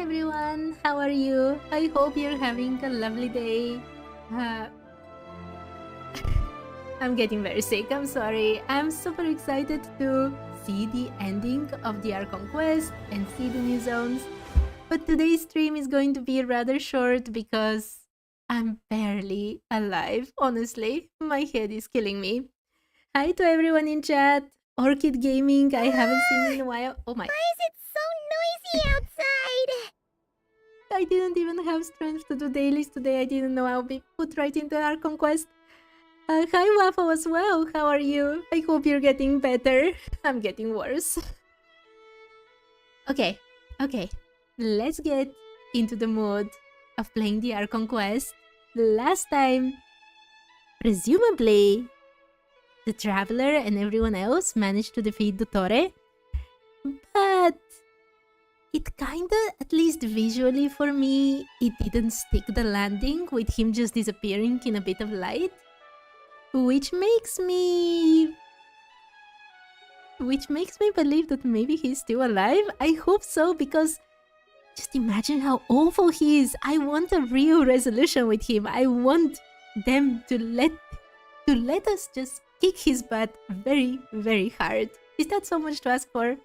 everyone, how are you? I hope you're having a lovely day. I'm getting very sick, I'm sorry. I'm super excited to see the ending of the Archon quest and see the new zones. But today's stream is going to be rather short because I'm barely alive, honestly. My head is killing me. Hi to everyone in chat. Orchid Gaming, I haven't seen in a while. Oh my. Why is it so noisy outside? I didn't even have strength to do dailies today. I didn't know I'll be put right into Archon quest. Hi Waffle as well. How are you? I hope you're getting better. I'm getting worse. Okay. Let's get into the mood of playing the Archon quest. Last time, presumably, the Traveler and everyone else managed to defeat Dottore. But it kinda, at least visually for me, it didn't stick the landing with him just disappearing in a bit of light. Which makes me believe that maybe he's still alive. I hope so, because just imagine how awful he is. I want a real resolution with him. I want them to let us just kick his butt very, very hard. Is that so much to ask for?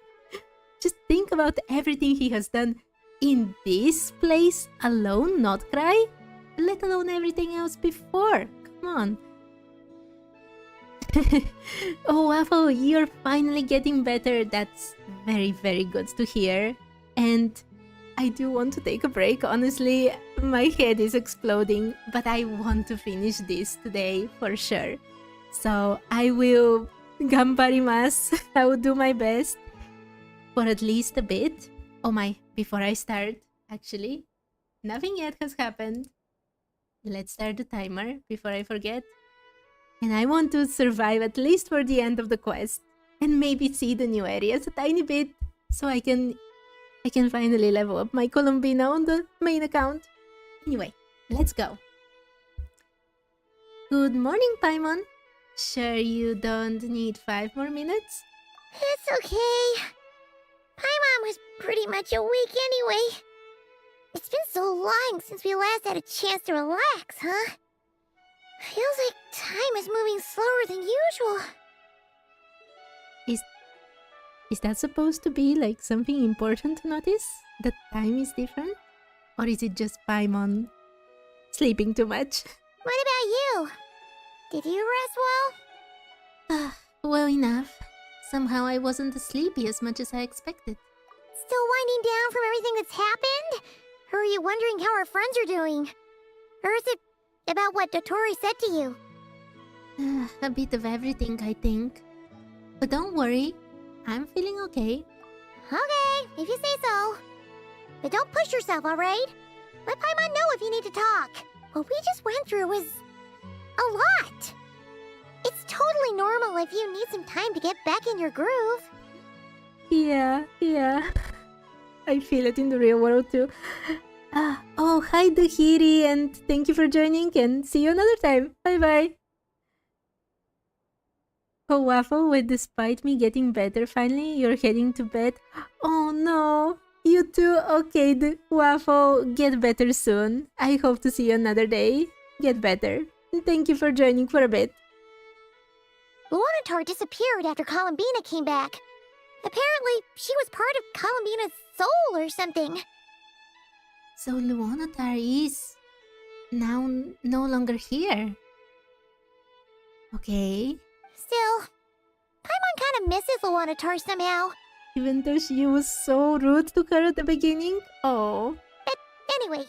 Just think about everything he has done in this place alone, nod-krai, let alone everything else before. Come on. Oh, Waffle, you're finally getting better. That's very, very good to hear. And I do want to take a break, honestly. My head is exploding, but I want to finish this today for sure. So I will ganbarimasu. I will do my best for at least a bit. Oh my, before I start, actually, nothing yet has happened. Let's start the timer before I forget. And I want to survive at least for the end of the quest and maybe see the new areas a tiny bit so I can finally level up my Columbina on the main account. Anyway, let's go. Good morning, Paimon. Sure you don't need 5 more minutes? It's okay. Paimon was pretty much awake anyway. It's been so long since we last had a chance to relax, huh? Feels like time is moving slower than usual. Is that supposed to be like something important to notice? That time is different? Or is it just Paimon sleeping too much? What about you? Did you rest well? Well enough. Somehow I wasn't as sleepy as much as I expected. Still winding down from everything that's happened? Or are you wondering how our friends are doing? Or is it about what Dottore said to you? A bit of everything, I think. But don't worry, I'm feeling okay. Okay, if you say so. But don't push yourself, alright? Let Paimon know if you need to talk. What we just went through was a lot. It's totally normal if you need some time to get back in your groove. Yeah. I feel it in the real world too. Oh, hi Dahiri, and thank you for joining, and see you another time. Bye-bye. Oh, Waffle, well, despite me getting better finally, you're heading to bed. Oh no, you too? Okay, Waffle, get better soon. I hope to see you another day. Get better. Thank you for joining for a bit. Luonatar disappeared after Columbina came back. Apparently, she was part of Columbina's soul or something. So Luonatar is now no longer here. Okay. Still, Paimon kind of misses Luonatar somehow. Even though she was so rude to her at the beginning? Oh. But anyway,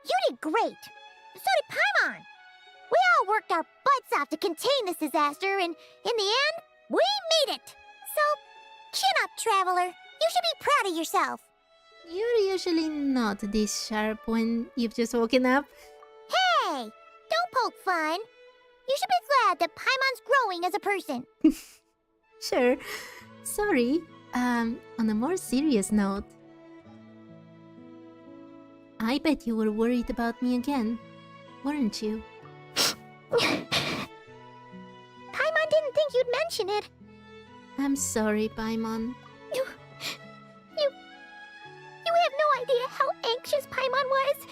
you did great. So did Paimon. We all worked our butts off to contain this disaster, and in the end, we made it. So, chin up, Traveler. You should be proud of yourself. You're usually not this sharp when you've just woken up. Hey! Don't poke fun. You should be glad that Paimon's growing as a person. Sure. Sorry. On a more serious note, I bet you were worried about me again, weren't you? Paimon didn't think you'd mention it. I'm sorry, Paimon. You have no idea how angry Paimon was.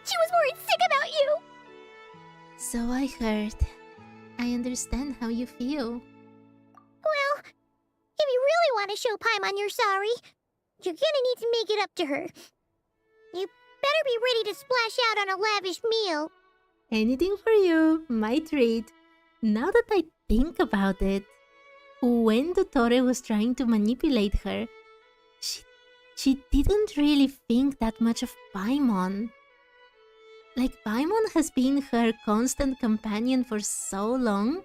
She was worried sick about you. So I heard. I understand how you feel. Well, if you really want to show Paimon you're sorry, you're gonna need to make it up to her. You better be ready to splash out on a lavish meal. Anything for you, my treat. Now that I think about it, when Dottore was trying to manipulate her, she didn't really think that much of Paimon. Like, Paimon has been her constant companion for so long,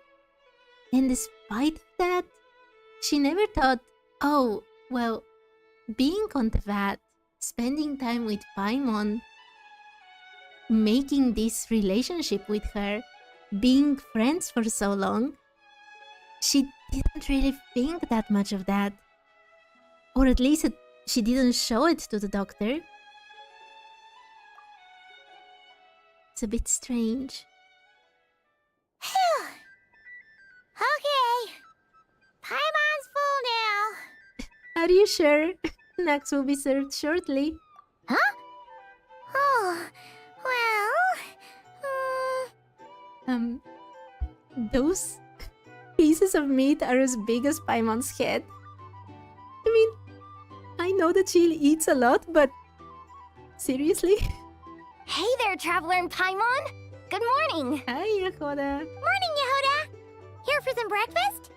and despite that, she never thought, oh, well, being on Teyvat, spending time with Paimon, making this relationship with her, being friends for so long, she didn't really think that much of that. Or at least she didn't show it to the doctor. It's a bit strange. Phew. Okay. Paimon's full now. Are you sure? Snacks will be served shortly. Huh? Oh, well... Those pieces of meat are as big as Paimon's head. I mean, I know that she eats a lot, but seriously? Hey there, Traveler and Paimon! Good morning! Hi, Yakoda. Morning, Yehoda! Here for some breakfast?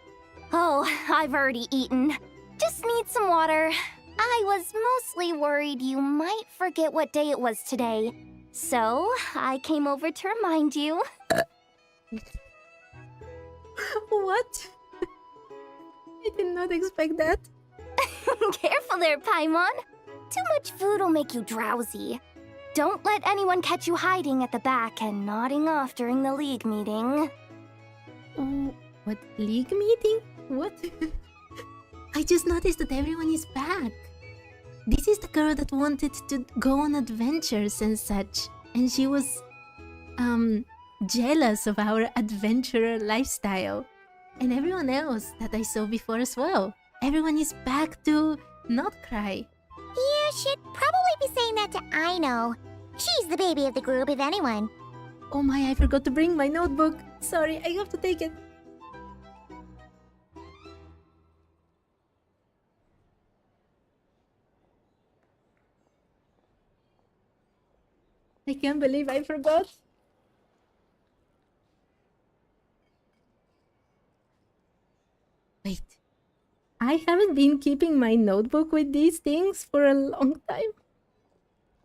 Oh, I've already eaten. Just need some water. I was mostly worried you might forget what day it was today. So, I came over to remind you. What? I did not expect that. Careful there, Paimon. Too much food will make you drowsy. Don't let anyone catch you hiding at the back and nodding off during the league meeting. Oh, what league meeting? What? I just noticed that everyone is back. This is the girl that wanted to go on adventures and such, and she was, jealous of our adventurer lifestyle. And everyone else that I saw before as well. Everyone is back to nod-krai. You should probably be saying that to Aino. She's the baby of the group, if anyone. Oh my, I forgot to bring my notebook. Sorry, I have to take it. I can't believe I forgot. Wait. I haven't been keeping my notebook with these things for a long time.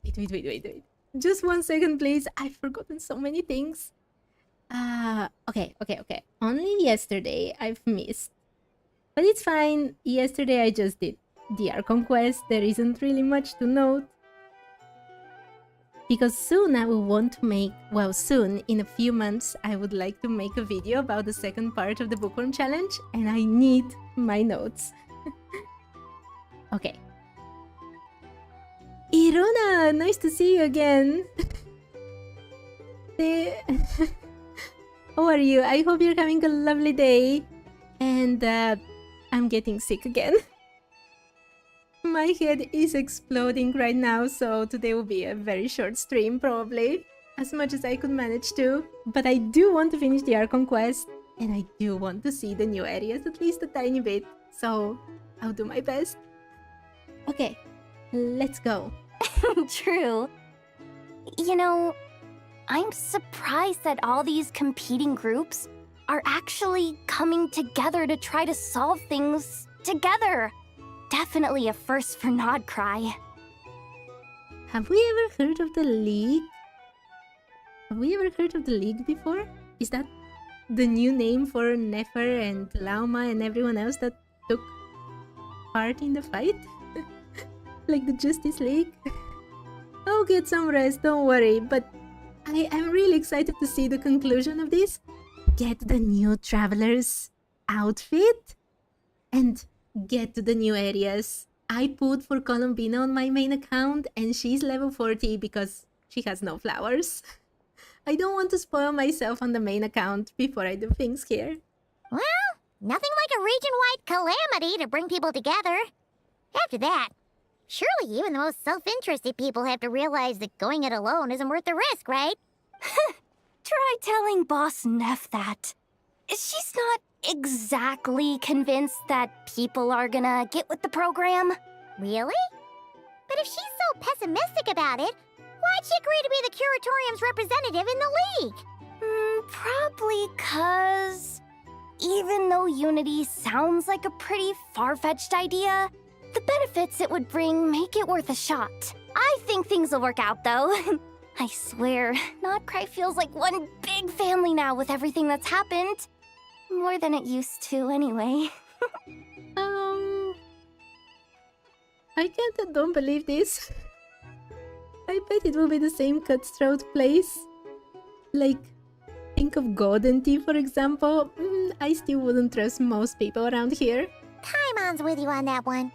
Wait. Just 1 second, please. I've forgotten so many things. Okay. Only yesterday I've missed. But it's fine. Yesterday I just did the Archon quest. There isn't really much to note. Because soon I will want to make, well, soon, in a few months, I would like to make a video about the second part of the Bookworm Challenge, and I need my notes. Okay. Iruna, nice to see you again. How are you? I hope you're having a lovely day. And I'm getting sick again. My head is exploding right now, so today will be a very short stream probably. As much as I could manage to. But I do want to finish the Archon quest, and I do want to see the new areas at least a tiny bit. So I'll do my best. Okay, let's go. True. You know, I'm surprised that all these competing groups are actually coming together to try to solve things together. Definitely a first for nod-krai. Have we ever heard of the League? Have we ever heard of the League before? Is that the new name for Nefer and Lauma and everyone else that took part in the fight? Like the Justice League? I'll get some rest, don't worry, but I'm really excited to see the conclusion of this. Get the new Traveler's outfit and get to the new areas. I put for Columbina on my main account and she's level 40 because she has no flowers. I don't want to spoil myself on the main account before I do things here. Well, nothing like a region-wide calamity to bring people together. After that, Surely even the most self-interested people have to realize that going it alone isn't worth the risk, right? Try telling Boss Neff that. She's not exactly convinced that people are gonna get with the program. Really? But if she's so pessimistic about it, why'd she agree to be the Curatorium's representative in the league? Probably 'cause even though Unity sounds like a pretty far-fetched idea, the benefits it would bring make it worth a shot. I think things will work out, though. I swear, nod-krai feels like one big family now with everything that's happened. More than it used to, anyway. I don't believe this. I bet it will be the same cutthroat place. Like, think of Golden Tea, for example. I still wouldn't trust most people around here. Paimon's with you on that one.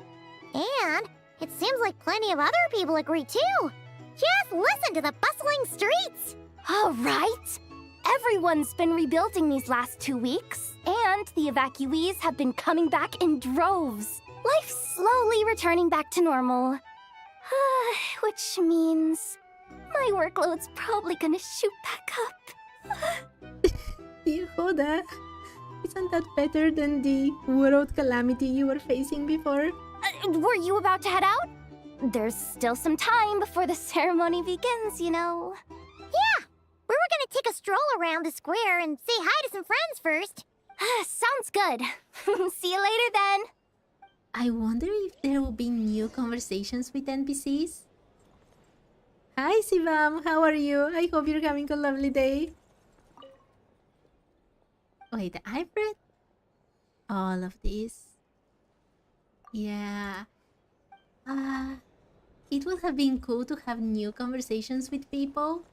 And it seems like plenty of other people agree too. Just listen to the bustling streets! All right! Everyone's been rebuilding these last 2 weeks, and the evacuees have been coming back in droves. Life's slowly returning back to normal. Which means my workload's probably gonna shoot back up. Dear Hoda, isn't that better than the world calamity you were facing before? Were you about to head out? There's still some time before the ceremony begins, you know. Yeah! We were gonna take a stroll around the square and say hi to some friends first. Sounds good. See you later then. I wonder if there will be new conversations with NPCs. Hi Sivam, how are you? I hope you're having a lovely day. Wait, I've read all of this. Yeah. It would have been cool to have new conversations with people.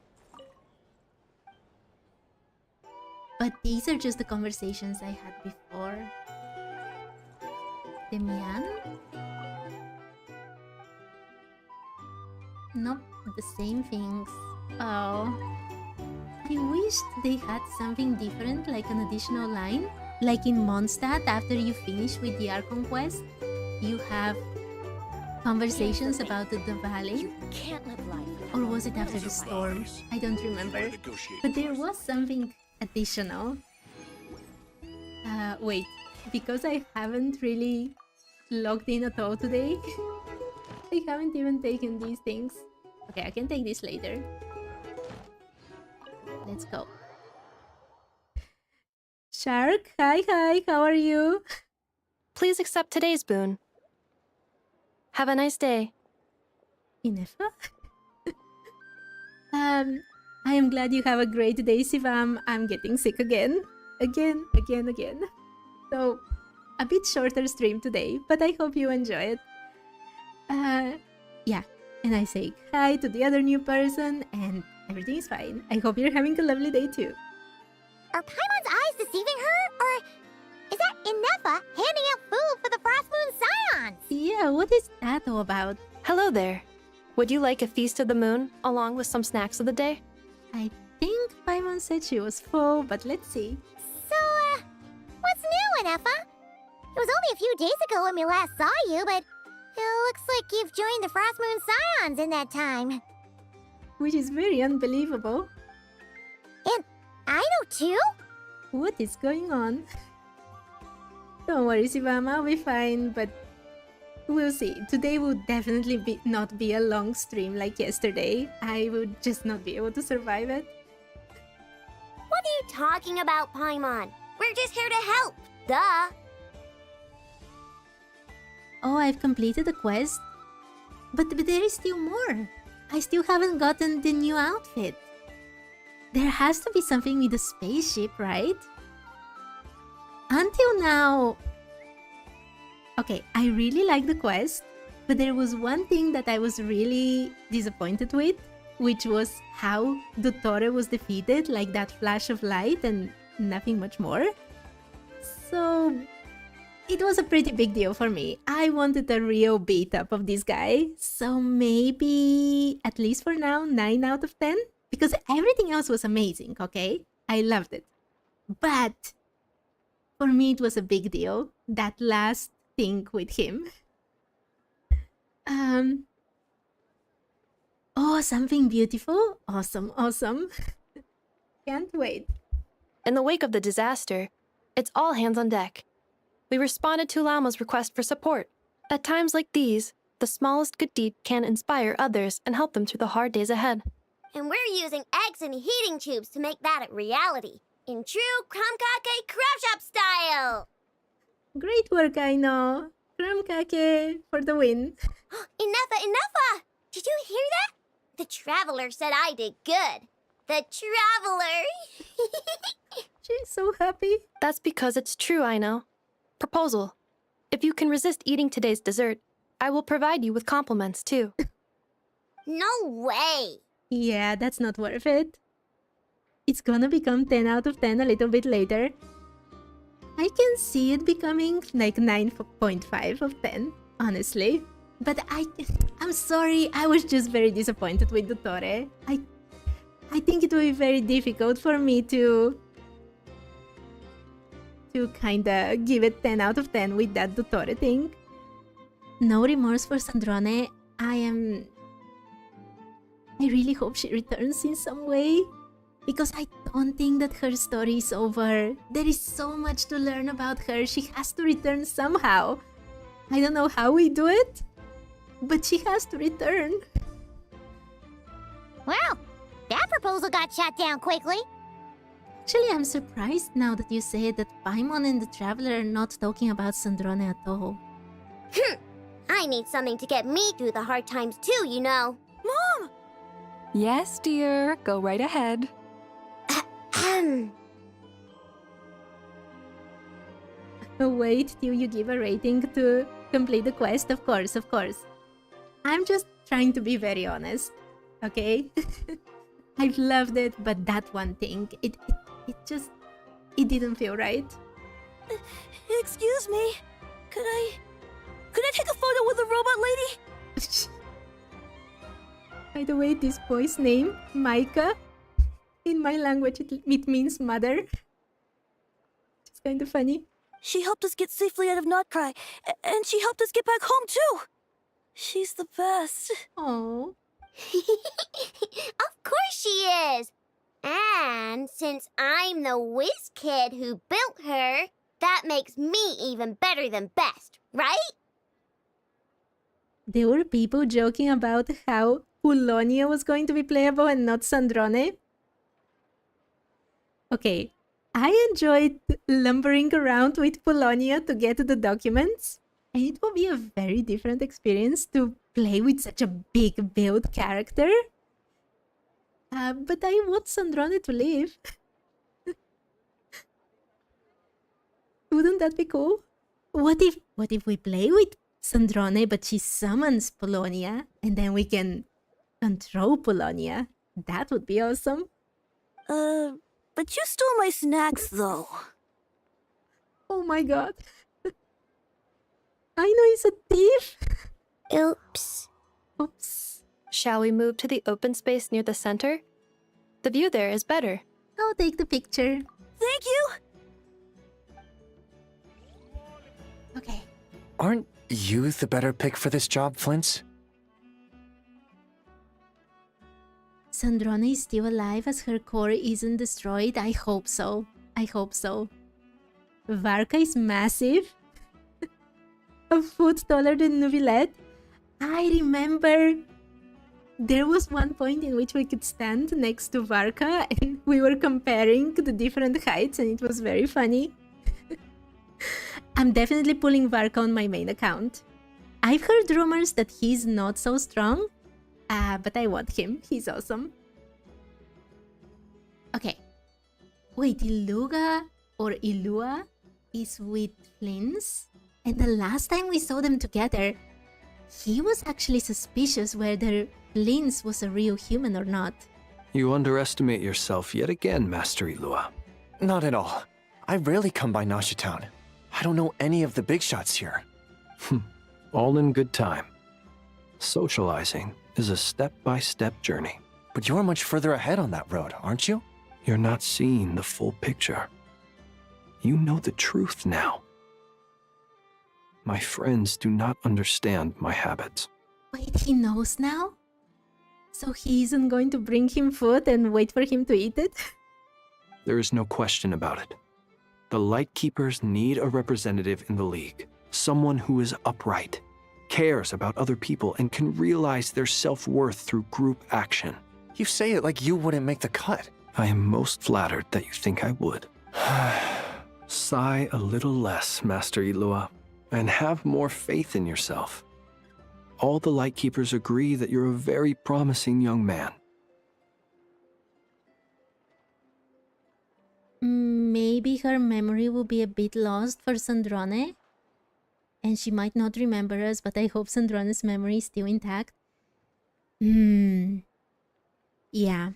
But these are just the conversations I had before. Demian? Nope, the same things. Oh. I wished they had something different, like an additional line. Like in Mondstadt, after you finish with the Archon quest, you have conversations about the valley. Or was it after the storm? I don't remember. But there was something additional. Wait, because I haven't really logged in at all today, I haven't even taken these things. Okay, I can take this later. Let's go. Shark, hi, how are you? Please accept today's boon. Have a nice day. Inefa? I am glad you have a great day, Sivam. I'm getting sick again. Again. So, a bit shorter stream today, but I hope you enjoy it. Yeah, and I say hi to the other new person, and everything is fine. I hope you're having a lovely day too. Are Paimon's eyes deceiving her? Or is that Inefa handing out food for the Frost Moon Scions? Yeah, what is that all about? Hello there. Would you like a feast of the moon, along with some snacks of the day? I think Paimon said she was full, but let's see. So, what's new, Inefa? It was only a few days ago when we last saw you, but it looks like you've joined the Frost Moon Scions in that time. Which is very unbelievable. And I know too? What is going on? Don't worry, Sivam, I'll be fine, but we'll see. Today will definitely not be a long stream like yesterday. I would just not be able to survive it. What are you talking about, Paimon? We're just here to help. Duh. Oh, I've completed the quest. But there is still more. I still haven't gotten the new outfit. There has to be something with the spaceship, right? Until now... Okay, I really like the quest, but there was one thing that I was really disappointed with, which was how Dottore was defeated, like that flash of light and nothing much more. So... it was a pretty big deal for me. I wanted a real beat-up of this guy, so maybe, at least for now, 9 out of 10? Because everything else was amazing, okay? I loved it. But, for me it was a big deal, that last thing with him. Oh, something beautiful? Awesome, awesome. Can't wait. In the wake of the disaster, it's all hands on deck. We responded to Llama's request for support. At times like these, the smallest good deed can inspire others and help them through the hard days ahead. And we're using eggs and heating tubes to make that a reality. In true Krumkake Craft Shop style! Great work, I know. Krumkake for the win. Enough! Did you hear that? The Traveler said I did good. The Traveler! She's so happy. That's because it's true, I know. Proposal. If you can resist eating today's dessert, I will provide you with compliments, too. No way! Yeah, that's not worth it. It's gonna become 10 out of 10 a little bit later. I can see it becoming like 9.5 of 10, honestly. But I'm sorry, I was just very disappointed with Dottore. I think it will be very difficult for me to kinda give it 10 out of 10 with that Dottore thing. No remorse for Sandrone. I really hope she returns in some way. Because I don't think that her story is over. There is so much to learn about her. She has to return somehow. I don't know how we do it, but she has to return. Well, that proposal got shot down quickly. Actually, I'm surprised now that you say that Paimon and the Traveler are not talking about Sandrone at all. I need something to get me through the hard times too, you know. Mom! Yes, dear. Go right ahead. Wait till you give a rating to complete the quest, of course. I'm just trying to be very honest, okay? I loved it, but that one thing, it didn't feel right. Excuse me. Could I take a photo with the robot lady? By the way, this boy's name, Micah, in my language it means mother. It's kind of funny. She helped us get safely out of nod-krai, and she helped us get back home too. She's the best. Oh. Of course she is! And since I'm the whiz kid who built her, that makes me even better than best, right? There were people joking about how Pulonia was going to be playable and not Sandrone. Okay, I enjoyed lumbering around with Pulonia to get the documents, and it will be a very different experience to play with such a big build character. But I want Sandrone to live. Wouldn't that be cool? What if we play with Sandrone but she summons Pulonia and then we can control Pulonia? That would be awesome. But you stole my snacks though. Oh my god. I know he's a thief. Oops. Oops. Shall we move to the open space near the center? The view there is better. I'll take the picture. Thank you. Okay. Aren't you the better pick for this job, Flint's? Sandrone is still alive as her core isn't destroyed. I hope so. Varka is massive. A foot taller than Nuvilette. I remember there was one point in which we could stand next to Varka and we were comparing the different heights and it was very funny. I'm definitely pulling Varka on my main account. I've heard rumors that he's not so strong, but I want him. He's awesome. Okay. Wait, Iluga or Ilua is with Flins? And the last time we saw them together, he was actually suspicious whether Flins was a real human or not. You underestimate yourself yet again, Master Ilua. Not at all. I rarely come by Nasha Town. I don't know any of the big shots here. All in good time. Socializing is a step-by-step journey. But you're much further ahead on that road, aren't you? You're not seeing the full picture. You know the truth now. My friends do not understand my habits. Wait, he knows now? So he isn't going to bring him food and wait for him to eat it? There is no question about it. The Lightkeepers need a representative in the League. Someone who is upright, cares about other people, and can realize their self-worth through group action. You say it like you wouldn't make the cut. I am most flattered that you think I would. Sigh a little less, Master Liyue, and have more faith in yourself. All the Lightkeepers agree that you're a very promising young man. Maybe her memory will be a bit lost for Sandrone. And she might not remember us, but I hope Sandrone's memory is still intact. Yeah.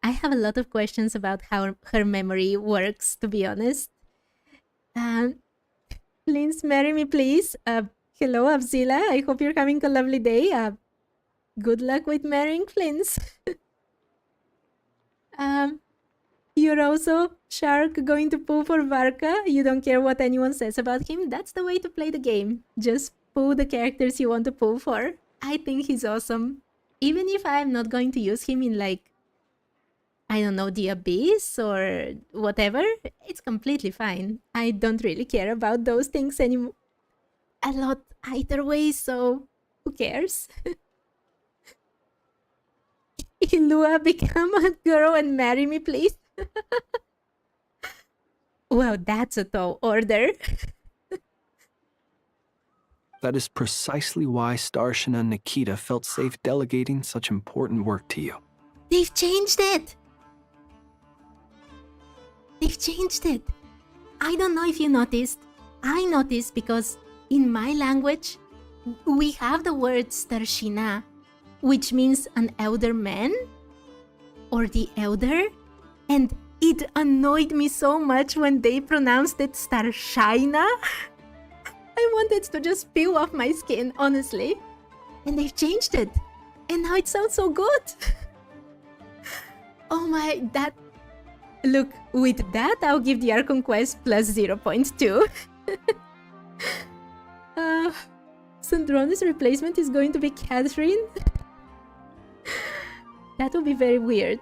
I have a lot of questions about how her memory works, to be honest. Please marry me, please. Hello, Avzila. I hope you're having a lovely day. Good luck with marrying Flins. You're also, Shark, going to pull for Varka? You don't care what anyone says about him? That's the way to play the game. Just pull the characters you want to pull for. I think he's awesome. Even if I'm not going to use him in, like, I don't know, the Abyss or whatever, it's completely fine. I don't really care about those things anymore. A lot either way, so who cares? Liyue, become a girl and marry me, please. Well, that's a tall order. That is precisely why Starshina and Nikita felt safe delegating such important work to you. They've changed it. They've changed it. I don't know if you noticed. I noticed because in my language, we have the word Starshina, which means an elder man or the elder. And it annoyed me so much when they pronounced it Starshina. I wanted to just peel off my skin, honestly. And they've changed it. And now it sounds so good. Oh my, that... Look, with that, I'll give the Archon quest plus 0.2. Sandrone's replacement is going to be Catherine. That would be very weird.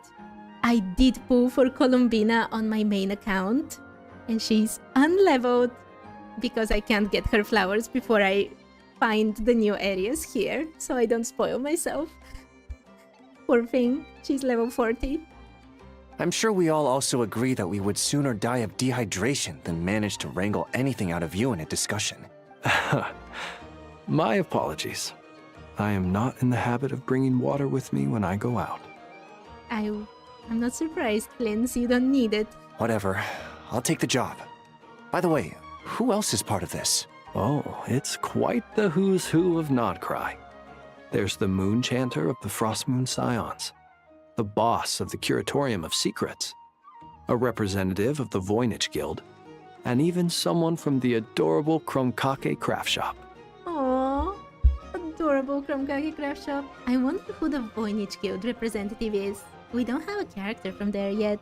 I did pull for Columbina on my main account, and she's unleveled because I can't get her flowers before I find the new areas here, so I don't spoil myself. Poor thing, she's level 40. I'm sure we all also agree that we would sooner die of dehydration than manage to wrangle anything out of you in a discussion. My apologies. I am not in the habit of bringing water with me when I go out. I'm not surprised, Flins. You don't need it. Whatever. I'll take the job. By the way, who else is part of this? Oh, it's quite the who's who of nod-krai. There's the Moon Chanter of the Frostmoon Scions, the boss of the Curatorium of Secrets, a representative of the Voynich Guild, and even someone from the adorable Krumkake craft shop. Aww, adorable Krumkake craft shop. I wonder who the Voynich Guild representative is. We don't have a character from there yet.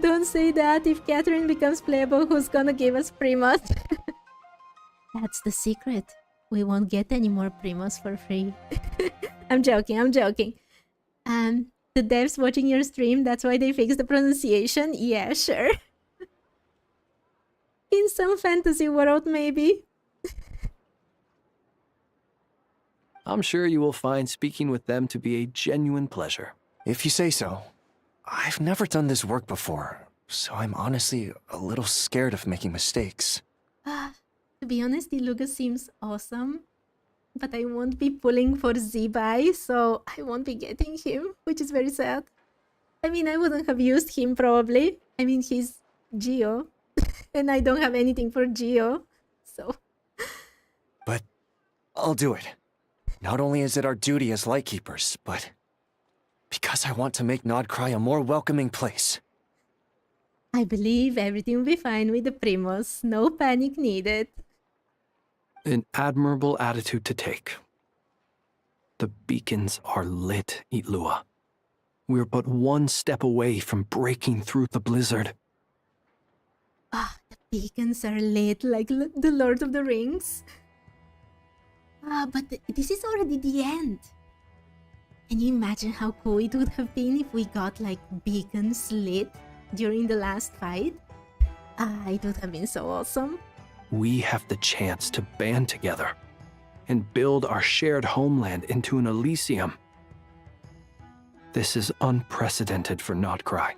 Don't say that. If Catherine becomes playable, who's gonna give us primos? That's the secret. We won't get any more primos for free. I'm joking. The devs watching your stream, that's why they fixed the pronunciation? Yeah, sure. In some fantasy world, maybe. I'm sure you will find speaking with them to be a genuine pleasure. If you say so. I've never done this work before, so I'm honestly a little scared of making mistakes. To be honest, Iluga seems awesome, but I won't be pulling for Zebai, so I won't be getting him, which is very sad. I mean, I wouldn't have used him probably. I mean, he's Geo, and I don't have anything for Geo, so... But I'll do it. Not only is it our duty as Lightkeepers, but because I want to make nod-krai a more welcoming place. I believe everything will be fine with the primos. No panic needed. An admirable attitude to take. The beacons are lit, Liyue. We're but one step away from breaking through the blizzard. beacons are lit like the Lord of the Rings. But this is already the end. Can you imagine how cool it would have been if we got like beacons lit during the last fight? It would have been so awesome. We have the chance to band together and build our shared homeland into an Elysium. This is unprecedented for nod-krai.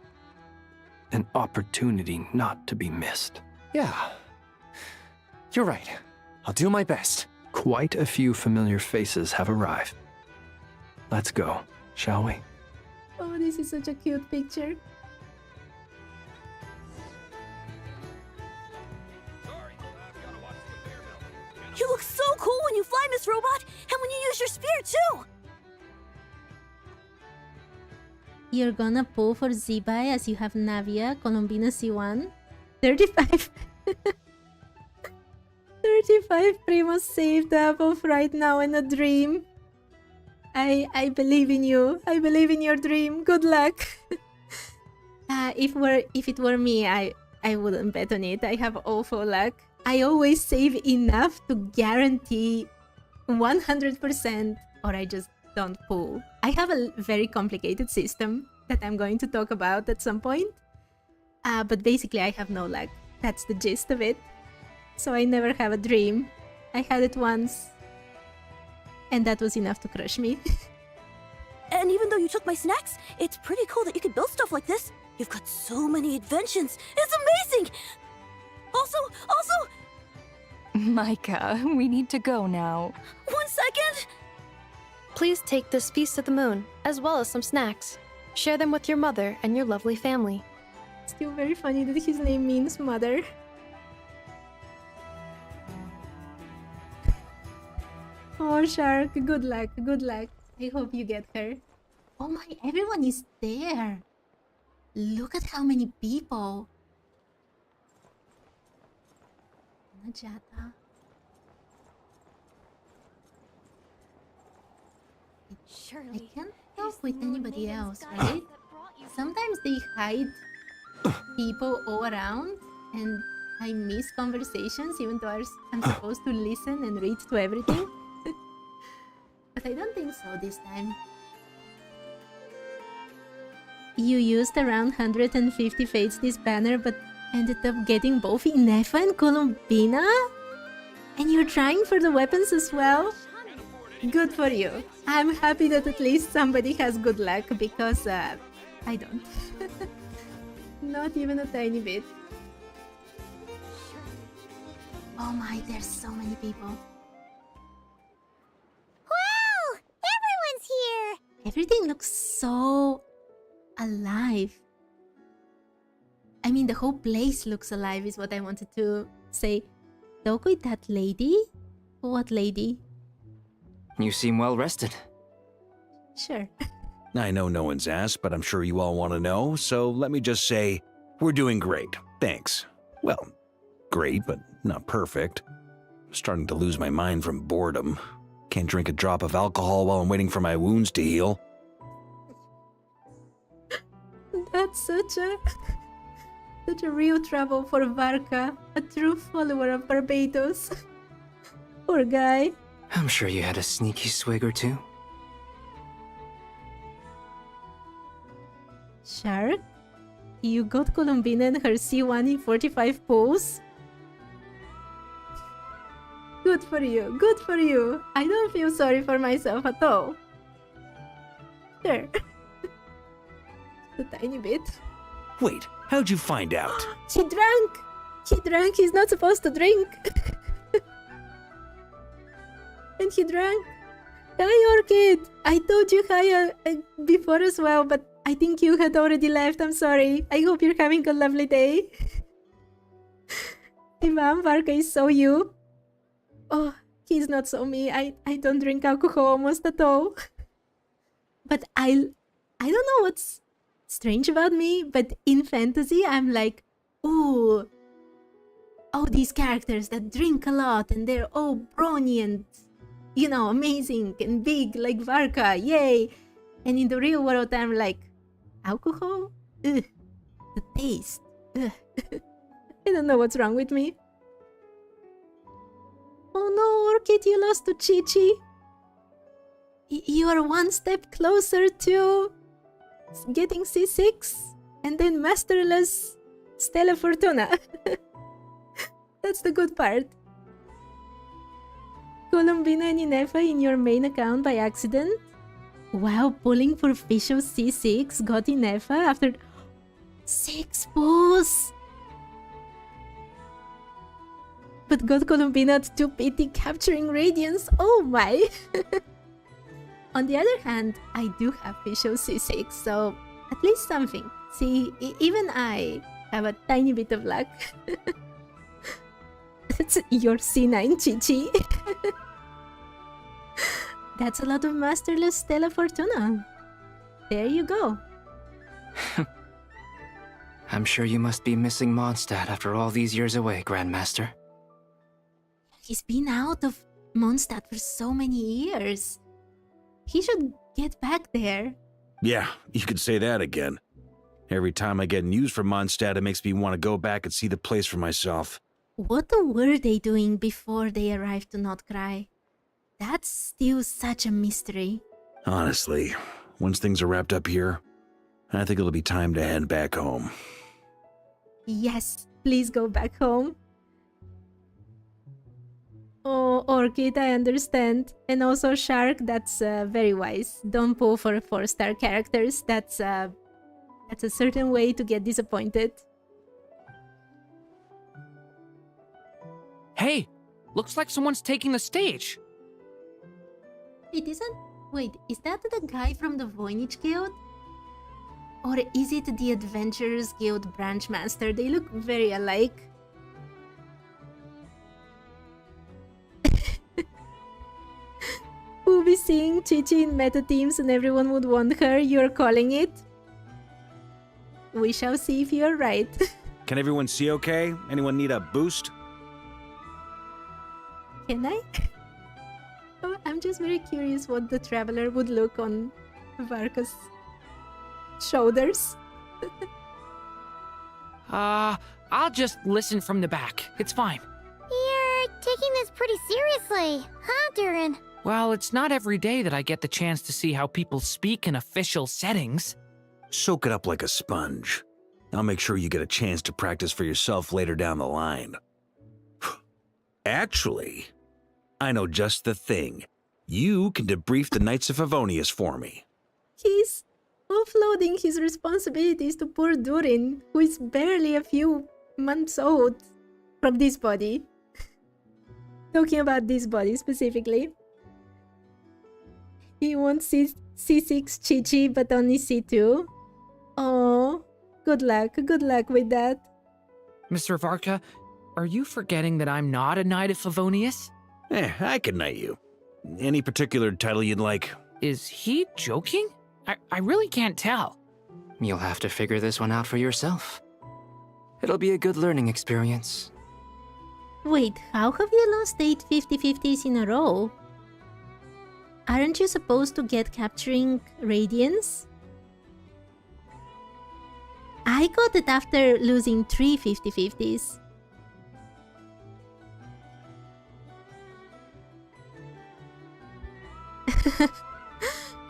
An opportunity not to be missed. Yeah. You're right. I'll do my best. Quite a few familiar faces have arrived. Let's go, shall we? Oh, this is such a cute picture. You look so cool when you fly, Miss Robot, and when you use your spear, too! You're gonna pull for Zebai as you have Navia, Colombina C1. 35. 35 primos saved up of right now in a dream. I believe in you. I believe in your dream. Good luck. If it were me, I wouldn't bet on it. I have awful luck. I always save enough to guarantee 100%, or I just don't pull. I have a very complicated system that I'm going to talk about at some point. But basically I have no luck. That's the gist of it. So I never have a dream. I had it once, and that was enough to crush me. And even though you took my snacks, it's pretty cool that you can build stuff like this. You've got so many inventions. It's amazing! Also... Micah, we need to go now. 1 second! Please take this feast of the moon, as well as some snacks. Share them with your mother and your lovely family. Still very funny that his name means mother. Oh, Shark, good luck, good luck. I hope you get her. Oh my, everyone is there. Look at how many people. Najata. I can't talk with anybody else, right? Sometimes they hide people all around and I miss conversations even though I'm supposed to listen and read to everything. But I don't think so this time. You used around 150 fates this banner but ended up getting both Inefa and Colombina? And you're trying for the weapons as well? Good for you. I'm happy that at least somebody has good luck because I don't. Not even a tiny bit. Oh my, there's so many people. Wow! Everyone's here! Everything looks so alive. I mean, the whole place looks alive is what I wanted to say. Doko, that lady? What lady? You seem well rested. Sure. I know no one's asked, but I'm sure you all want to know, so let me just say, we're doing great. Thanks. Well, great, but not perfect. I'm starting to lose my mind from boredom. Can't drink a drop of alcohol while I'm waiting for my wounds to heal. That's such a real trouble for Varka, a true follower of Barbados. Poor guy. I'm sure you had a sneaky swig or two. Shark? You got Colombina and her C1 in 45 pulls? Good for you, good for you. I don't feel sorry for myself at all. Sure. A tiny bit. Wait, how'd you find out? He drank! He drank, he's not supposed to drink. And he drank. Hi, Orchid! I told you hi before as well, but I think you had already left. I'm sorry. I hope you're having a lovely day. Imam, Varka is so you. Oh, he's not so me. I don't drink alcohol almost at all. But I don't know what's strange about me, but in fantasy, I'm like, ooh, oh, these characters that drink a lot and they're all brawny and, you know, amazing and big like Varka, yay! And in the real world, I'm like, alcohol? Ugh. The taste. Ugh. I don't know what's wrong with me. Oh no, Orchid, you lost to Chi-Chi. You are one step closer to getting C6 and then masterless Stella Fortuna. That's the good part. Columbina and Inefa in your main account by accident. Wow, pulling for Fisho C6 got Inefa after 6 pulls. But got Columbina at 2 PT capturing Radiance. Oh my! On the other hand, I do have Fisho C6, so at least something. See, even I have a tiny bit of luck. That's your C9, Chi-Chi. That's a lot of masterless Stella Fortuna. There you go. I'm sure you must be missing Mondstadt after all these years away, Grandmaster. He's been out of Mondstadt for so many years. He should get back there. Yeah, you could say that again. Every time I get news from Mondstadt, it makes me want to go back and see the place for myself. What were they doing before they arrived to nod-krai? That's still such a mystery. Honestly, once things are wrapped up here, I think it'll be time to head back home. Yes, please go back home. Oh, Orchid, I understand. And also Shark, that's very wise. Don't pull for 4-star characters. That's a certain way to get disappointed. Hey, looks like someone's taking the stage. Wait, is that the guy from the Voynich Guild? Or is it the Adventurers Guild branch master? They look very alike. We'll be seeing Chi-Chi in meta teams and everyone would want her. You're calling it? We shall see if you're right. Can everyone see okay? Anyone need a boost? Can I? Oh, I'm just very curious what the Traveler would look on Varka's shoulders. I'll just listen from the back. It's fine. You're taking this pretty seriously, huh, Durin? Well, it's not every day that I get the chance to see how people speak in official settings. Soak it up like a sponge. I'll make sure you get a chance to practice for yourself later down the line. Actually, I know just the thing. You can debrief the Knights of Favonius for me. He's offloading his responsibilities to poor Durin, who is barely a few months old from this body. Talking about this body specifically. He wants C6 Chi-Chi, but only C2. Oh, good luck with that. Mr. Varka, are you forgetting that I'm not a Knight of Favonius? I can knight you. Any particular title you'd like? Is he joking? I really can't tell. You'll have to figure this one out for yourself. It'll be a good learning experience. Wait, how have you lost 8 50-50s in a row? Aren't you supposed to get capturing Radiance? I got it after losing 3 50-50s.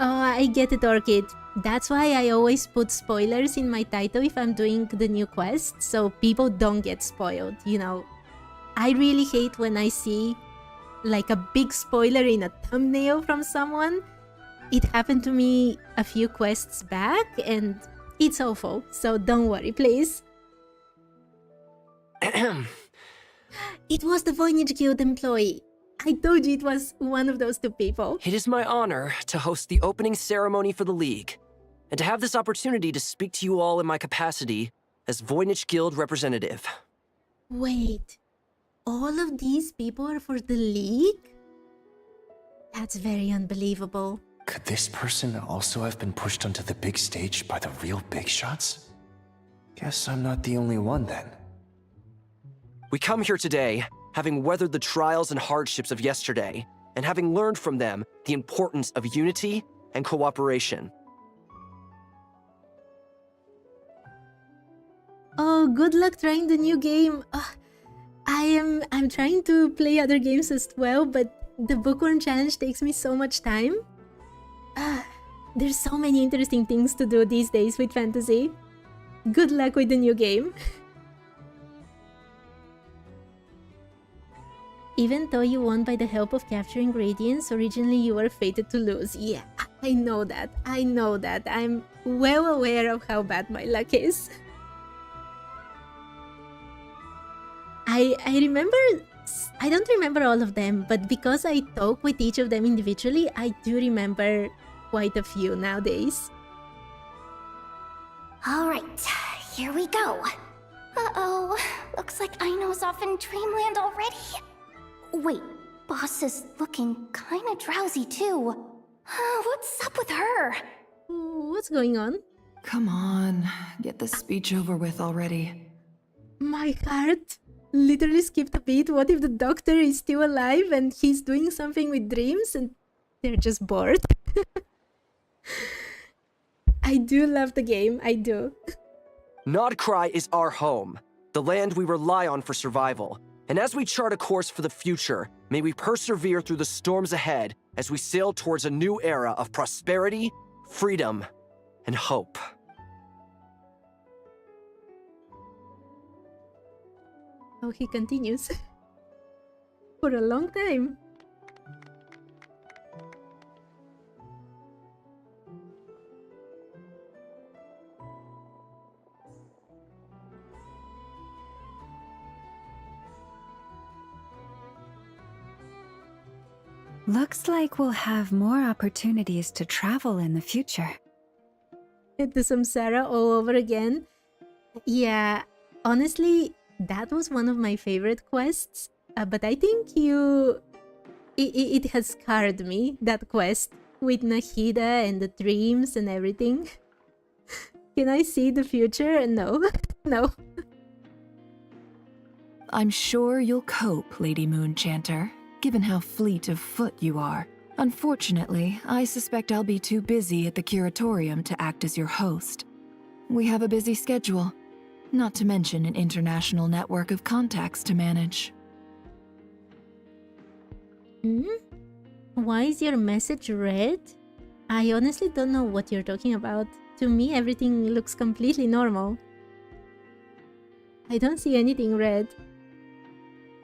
Oh, I get it, Orchid. That's why I always put spoilers in my title if I'm doing the new quest, so people don't get spoiled, you know. I really hate when I see like a big spoiler in a thumbnail from someone. It happened to me a few quests back and it's awful, so don't worry, please. It was the Voynich Guild employee. I told you it was one of those 2 people. It is my honor to host the opening ceremony for the League, and to have this opportunity to speak to you all in my capacity as Voynich Guild representative. Wait, all of these people are for the League? That's very unbelievable. Could this person also have been pushed onto the big stage by the real big shots? Guess I'm not the only one then. We come here today, having weathered the trials and hardships of yesterday, and having learned from them the importance of unity and cooperation. Oh good luck trying the new game. I'm trying to play other games as well, but the Bookworm challenge takes me so much time. There's so many interesting things to do these days with fantasy. Good luck with the new game. Even though you won by the help of capturing radiance, originally you were fated to lose. Yeah, I know that. I know that. I'm well aware of how bad my luck is. I remember... I don't remember all of them, but because I talk with each of them individually, I do remember quite a few nowadays. Alright, here we go. Uh-oh, looks like Aino's off in Dreamland already. Wait, Boss is looking kinda drowsy too. What's up with her? What's going on? Come on, get this speech over with already. My heart literally skipped a beat. What if the doctor is still alive and he's doing something with dreams and they're just bored? I do love the game, I do. Nod-krai is our home, the land we rely on for survival. And as we chart a course for the future, may we persevere through the storms ahead as we sail towards a new era of prosperity, freedom, and hope. Oh, he continues. For a long time. Looks like we'll have more opportunities to travel in the future. The samsara all over again. Yeah, honestly, that was one of my favorite quests. But I think it has scarred me, that quest. With Nahida and the dreams and everything. Can I see the future? No. No. I'm sure you'll cope, Lady Moonchanter, given how fleet of foot you are. Unfortunately, I suspect I'll be too busy at the curatorium to act as your host. We have a busy schedule, not to mention an international network of contacts to manage. Why is your message red? I honestly don't know what you're talking about. To me, everything looks completely normal. I don't see anything red.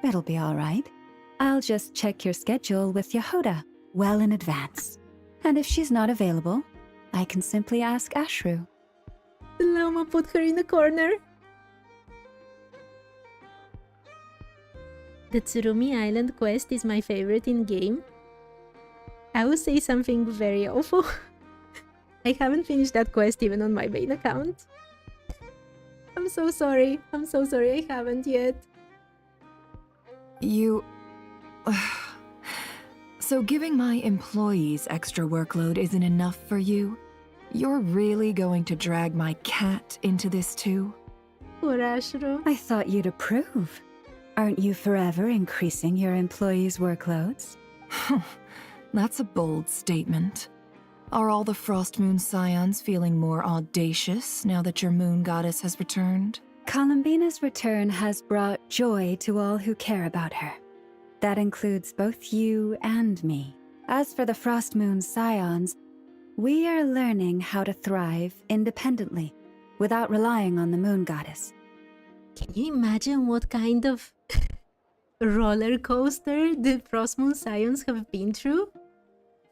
It'll be all right. I'll just check your schedule with Yehoda well in advance. And if she's not available, I can simply ask Ashru. The llama put her in a corner. The Tsurumi Island quest is my favorite in-game. I will say something very awful. I haven't finished that quest even on my main account. I'm so sorry. I'm so sorry I haven't yet. You... So giving my employees extra workload isn't enough for you? You're really going to drag my cat into this too? Poor Ashru. I thought you'd approve. Aren't you forever increasing your employees' workloads? That's a bold statement. Are all the Frost Moon Scions feeling more audacious now that your moon goddess has returned? Columbina's return has brought joy to all who care about her. That includes both you and me. As for the Frost Moon Scions, we are learning how to thrive independently, without relying on the moon goddess. Can you imagine what kind of roller coaster the Frost Moon Scions have been through?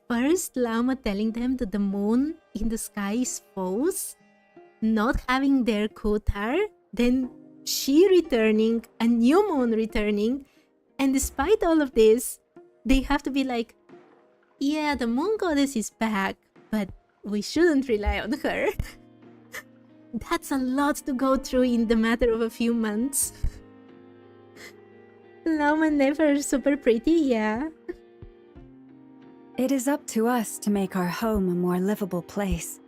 First, Lama telling them that the moon in the sky is false, not having their Kotar, then she returning, a new moon returning, and despite all of this, they have to be like, yeah, the moon goddess is back, but we shouldn't rely on her. That's a lot to go through in the matter of a few months. Lama never super pretty, yeah. It is up to us to make our home a more livable place.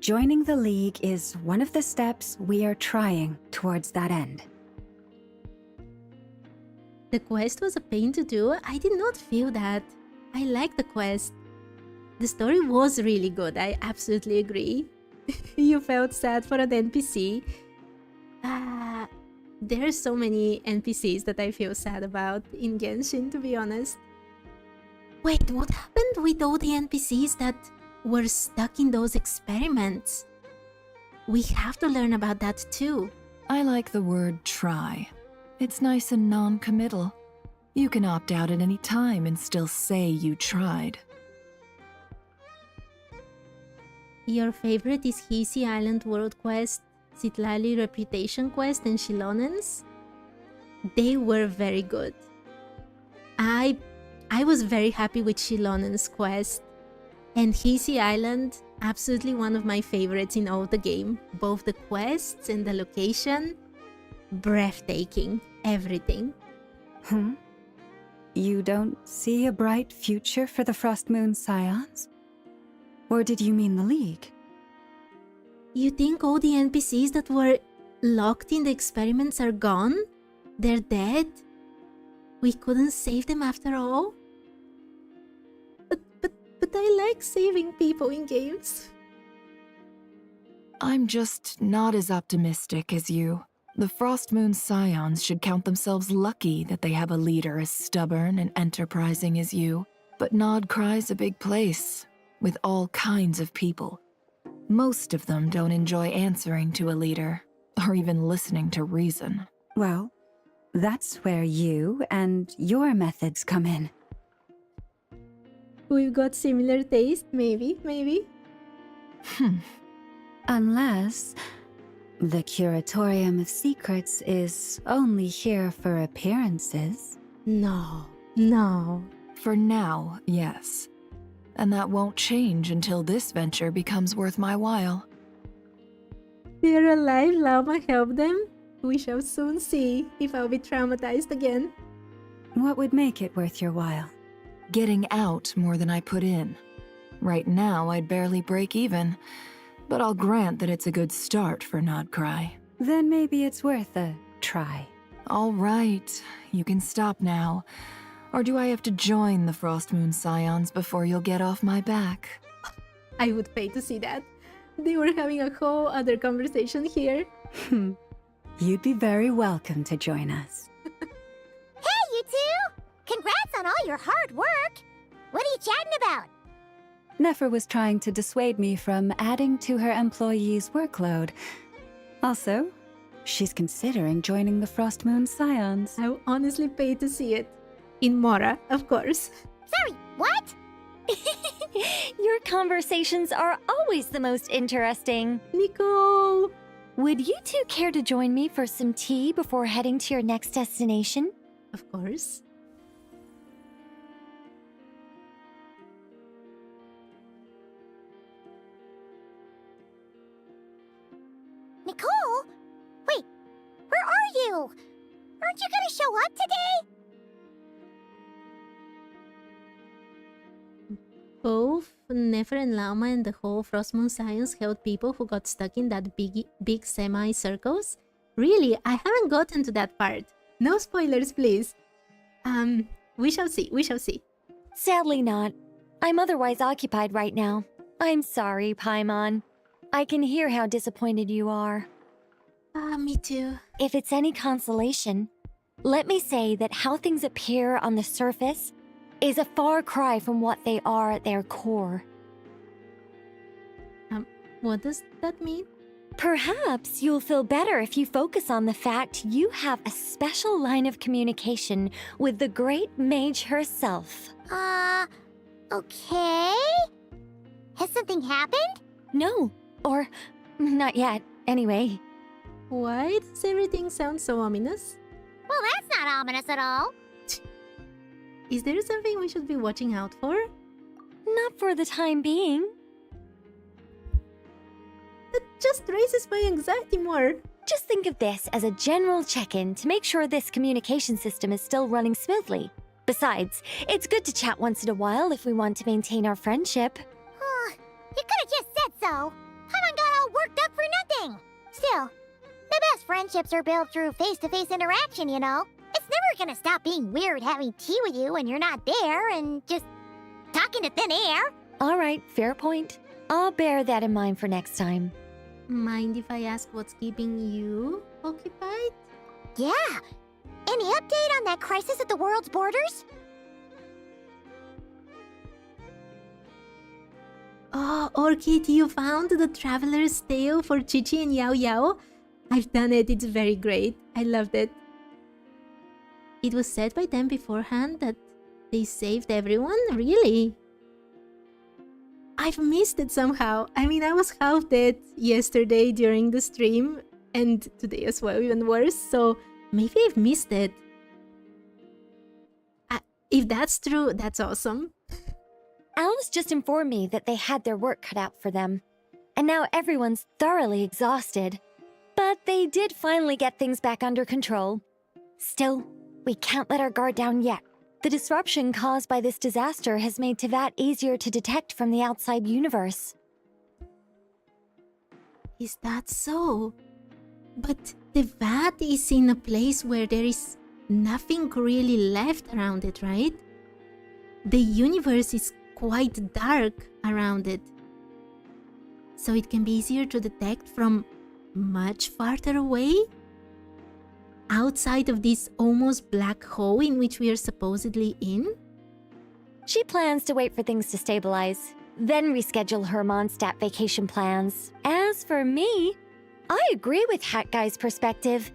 Joining the League is one of the steps we are trying towards that end. The quest was a pain to do. I did not feel that. I liked the quest. The story was really good, I absolutely agree. You felt sad for an NPC. There are so many NPCs that I feel sad about in Genshin, to be honest. Wait, what happened with all the NPCs that were stuck in those experiments? We have to learn about that too. I like the word try. It's nice and non-committal. You can opt out at any time and still say you tried. Your favorite is Hisi Island World Quest, Citlali Reputation Quest, and Shilonen's? They were very good. I was very happy with Shilonen's quest. And Hisi Island, absolutely one of my favorites in all the game. Both the quests and the location, breathtaking, everything. You don't see a bright future for the Frost Moon Scions? Or did you mean the League? You think all the NPCs that were locked in the experiments are gone? They're dead? We couldn't save them after all? But I like saving people in games. I'm just not as optimistic as you. The Frost Moon Scions should count themselves lucky that they have a leader as stubborn and enterprising as you. But nod-krai's a big place, with all kinds of people. Most of them don't enjoy answering to a leader, or even listening to reason. Well, that's where you and your methods come in. We've got similar taste, maybe. Unless the Curatorium of Secrets is only here for appearances. No. For now, yes. And that won't change until this venture becomes worth my while. They're alive, Llama help them? We shall soon see if I'll be traumatized again. What would make it worth your while? Getting out more than I put in. Right now, I'd barely break even, but I'll grant that it's a good start for nod-krai. Then maybe it's worth a try. All right, you can stop now. Or do I have to join the Frost Moon Scions before you'll get off my back? I would pay to see that. They were having a whole other conversation here. You'd be very welcome to join us. Hey, you two! Congrats on all your hard work! What are you chatting about? Nefer was trying to dissuade me from adding to her employees' workload. Also, she's considering joining the Frost Moon Scions. I'll honestly pay to see it. In Mora, of course. Sorry, what? Your conversations are always the most interesting. Nico! Would you two care to join me for some tea before heading to your next destination? Of course. Nicole? Wait, where are you? Aren't you gonna show up today? Both Nefer and Llama and the whole Frostmoon Science held people who got stuck in that big semi-circles? Really, I haven't gotten to that part. No spoilers, please. We shall see. Sadly not. I'm otherwise occupied right now. I'm sorry, Paimon. I can hear how disappointed you are. Me too. If it's any consolation, let me say that how things appear on the surface is a far cry from what they are at their core. What does that mean? Perhaps you'll feel better if you focus on the fact you have a special line of communication with the great mage herself. Okay? Has something happened? No, or not yet, anyway. Why does everything sound so ominous? Well, that's not ominous at all. Is there something we should be watching out for? Not for the time being. That just raises my anxiety more. Just think of this as a general check-in to make sure this communication system is still running smoothly. Besides, it's good to chat once in a while if we want to maintain our friendship. You could've just said so. Paimon got all worked up for nothing. Still, the best friendships are built through face-to-face interaction, you know? It's never gonna stop being weird having tea with you when you're not there and just talking to thin air. All right, fair point. I'll bear that in mind for next time. Mind if I ask what's keeping you occupied? Yeah. Any update on that crisis at the world's borders? Oh, Orchid, you found the Traveler's Tale for Chichi and Yao Yao? I've done it, it's very great. I loved it. It was said by them beforehand that they saved everyone? Really? I've missed it somehow. I mean, I was half dead yesterday during the stream, and today as well, even worse, so maybe I've missed it. If that's true, that's awesome. Alice just informed me that they had their work cut out for them, and now everyone's thoroughly exhausted. But they did finally get things back under control. Still, we can't let our guard down yet. The disruption caused by this disaster has made Teyvat easier to detect from the outside universe. Is that so? But Teyvat is in a place where there is nothing really left around it, right? The universe is quite dark around it. So it can be easier to detect from much farther away? Outside of this almost black hole in which we are supposedly in? She plans to wait for things to stabilize, then reschedule her Mondstadt vacation plans. As for me, I agree with Hat Guy's perspective.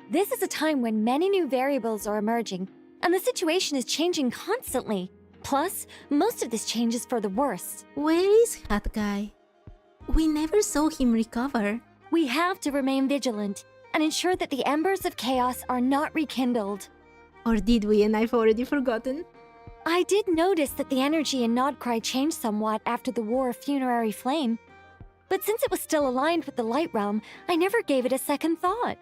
This is a time when many new variables are emerging, and the situation is changing constantly. Plus, most of this change is for the worse. Where is Hat Guy? We never saw him recover. We have to remain vigilant and ensure that the embers of chaos are not rekindled. Or did we and I've already forgotten? I did notice that the energy in nod-krai changed somewhat after the War of Funerary Flame. But since it was still aligned with the Light Realm, I never gave it a second thought.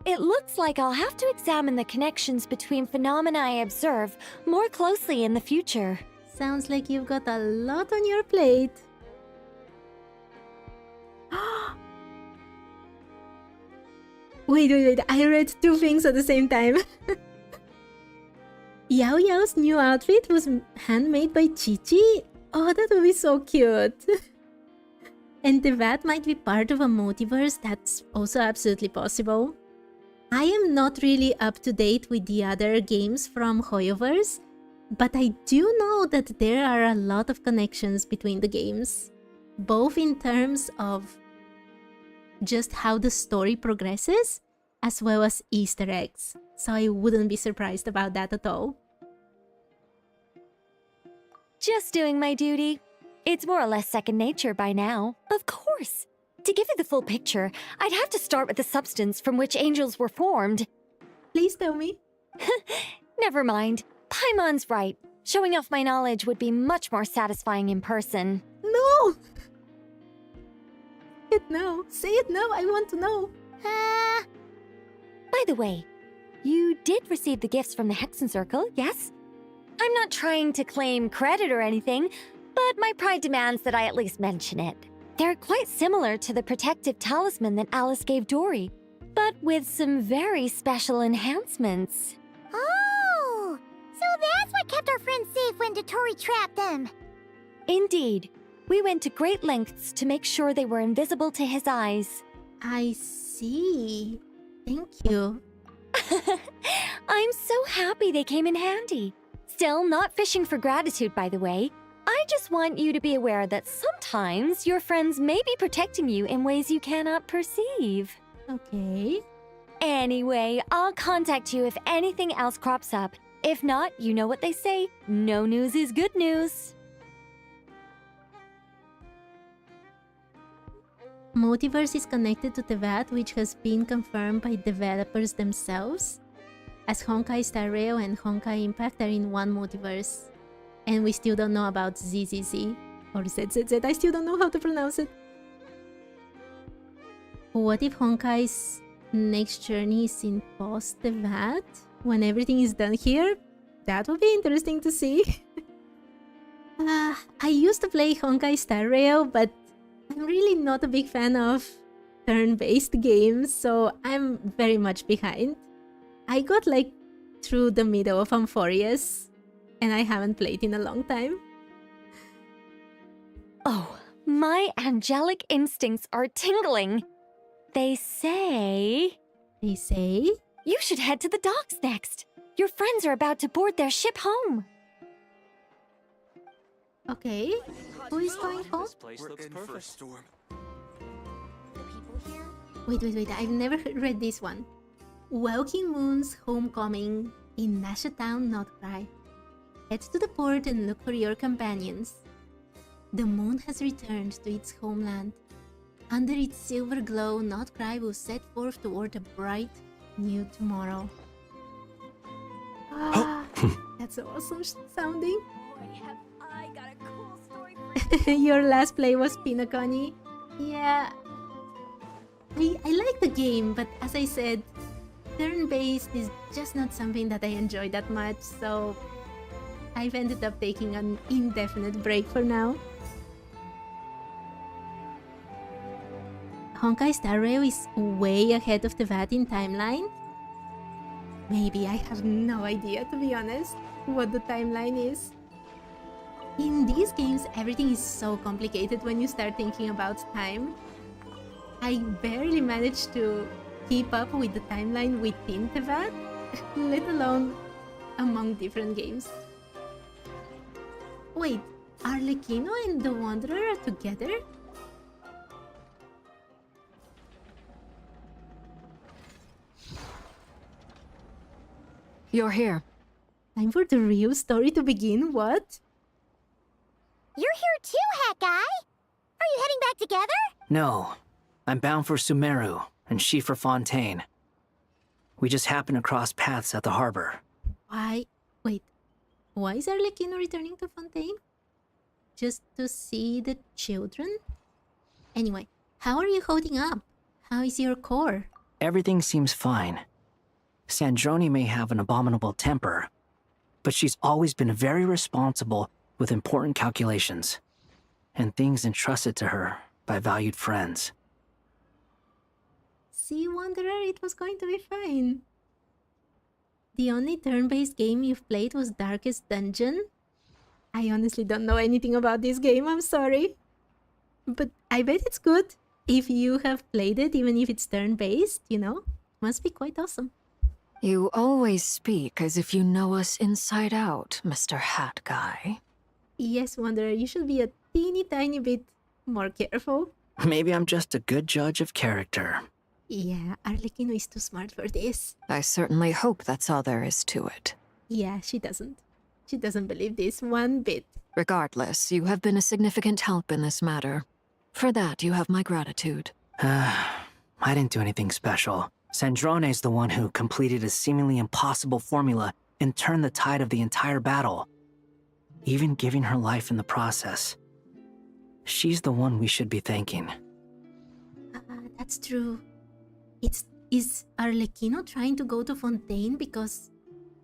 It looks like I'll have to examine the connections between phenomena I observe more closely in the future. Sounds like you've got a lot on your plate. Wait, I read two things at the same time. Yao Yao's new outfit was handmade by Chichi? Oh, that would be so cute. And Teyvat might be part of a multiverse, that's also absolutely possible. I am not really up to date with the other games from Hoyoverse, but I do know that there are a lot of connections between the games, both in terms of just how the story progresses, as well as Easter eggs, so I wouldn't be surprised about that at all. Just doing my duty. It's more or less second nature by now. Of course. To give you the full picture, I'd have to start with the substance from which angels were formed. Please tell me. Never mind. Paimon's right. Showing off my knowledge would be much more satisfying in person. No! Say it now. Say it now. I want to know. By the way, you did receive the gifts from the Hexen Circle, yes? I'm not trying to claim credit or anything, but my pride demands that I at least mention it. They're quite similar to the protective talisman that Alice gave Dory, but with some very special enhancements. Oh! So that's what kept our friends safe when Dotori trapped them. Indeed. We went to great lengths to make sure they were invisible to his eyes. I see. Thank you. I'm so happy they came in handy. Still, not fishing for gratitude, by the way. I just want you to be aware that sometimes your friends may be protecting you in ways you cannot perceive. Okay. Anyway, I'll contact you if anything else crops up. If not, you know what they say, no news is good news. Multiverse is connected to Teyvat, which has been confirmed by developers themselves, as Honkai Star Rail and Honkai Impact are in one multiverse. And we still don't know about ZZZ, or ZZZ, I still don't know how to pronounce it. What if Honkai's next journey is in post-Teyvat? When everything is done here? That would be interesting to see. I used to play Honkai Star Rail, but I'm really not a big fan of turn-based games, so I'm very much behind. I got like through the middle of Amphorius, and I haven't played in a long time. Oh, my angelic instincts are tingling. They say you should head to the docks next. Your friends are about to board their ship home. Okay. Who is going home? Wait. I've never read this one. Welcome Moon's homecoming in Nasha Town, nod-krai. Head to the port and look for your companions. The moon has returned to its homeland. Under its silver glow, nod-krai will set forth toward a bright new tomorrow. That's awesome sounding. I got a cool story for Your last play was Pinakoni. Yeah. I like the game, but as I said, turn-based is just not something that I enjoy that much, so I've ended up taking an indefinite break for now. Honkai Star Rail is way ahead of Teyvat in timeline. Maybe, I have no idea, to be honest, what the timeline is. In these games, everything is so complicated when you start thinking about time. I barely managed to keep up with the timeline within Teyvat, let alone among different games. Wait, Arlecchino and the Wanderer are together? You're here. Time for the real story to begin, what? You're here too, Hat Guy! Are you heading back together? No. I'm bound for Sumeru, and she for Fontaine. We just happened to cross paths at the harbor. Why? Wait. Why is Arlecchino returning to Fontaine? Just to see the children? Anyway, how are you holding up? How is your core? Everything seems fine. Sandrone may have an abominable temper, but she's always been very responsible with important calculations and things entrusted to her by valued friends. See, Wanderer, it was going to be fine. The only turn-based game you've played was Darkest Dungeon? I honestly don't know anything about this game, I'm sorry. But I bet it's good. If you have played it, even if it's turn-based, you know, must be quite awesome. You always speak as if you know us inside out, Mr. Hat Guy. Yes, Wanderer, you should be a teeny tiny bit more careful. Maybe I'm just a good judge of character. Yeah, Arlecchino is too smart for this. I certainly hope that's all there is to it. Yeah, she doesn't. She doesn't believe this one bit. Regardless, you have been a significant help in this matter. For that, you have my gratitude. I didn't do anything special. Sandrone's the one who completed a seemingly impossible formula and turned the tide of the entire battle, even giving her life in the process. She's the one we should be thanking. That's true. Is Arlecchino trying to go to Fontaine because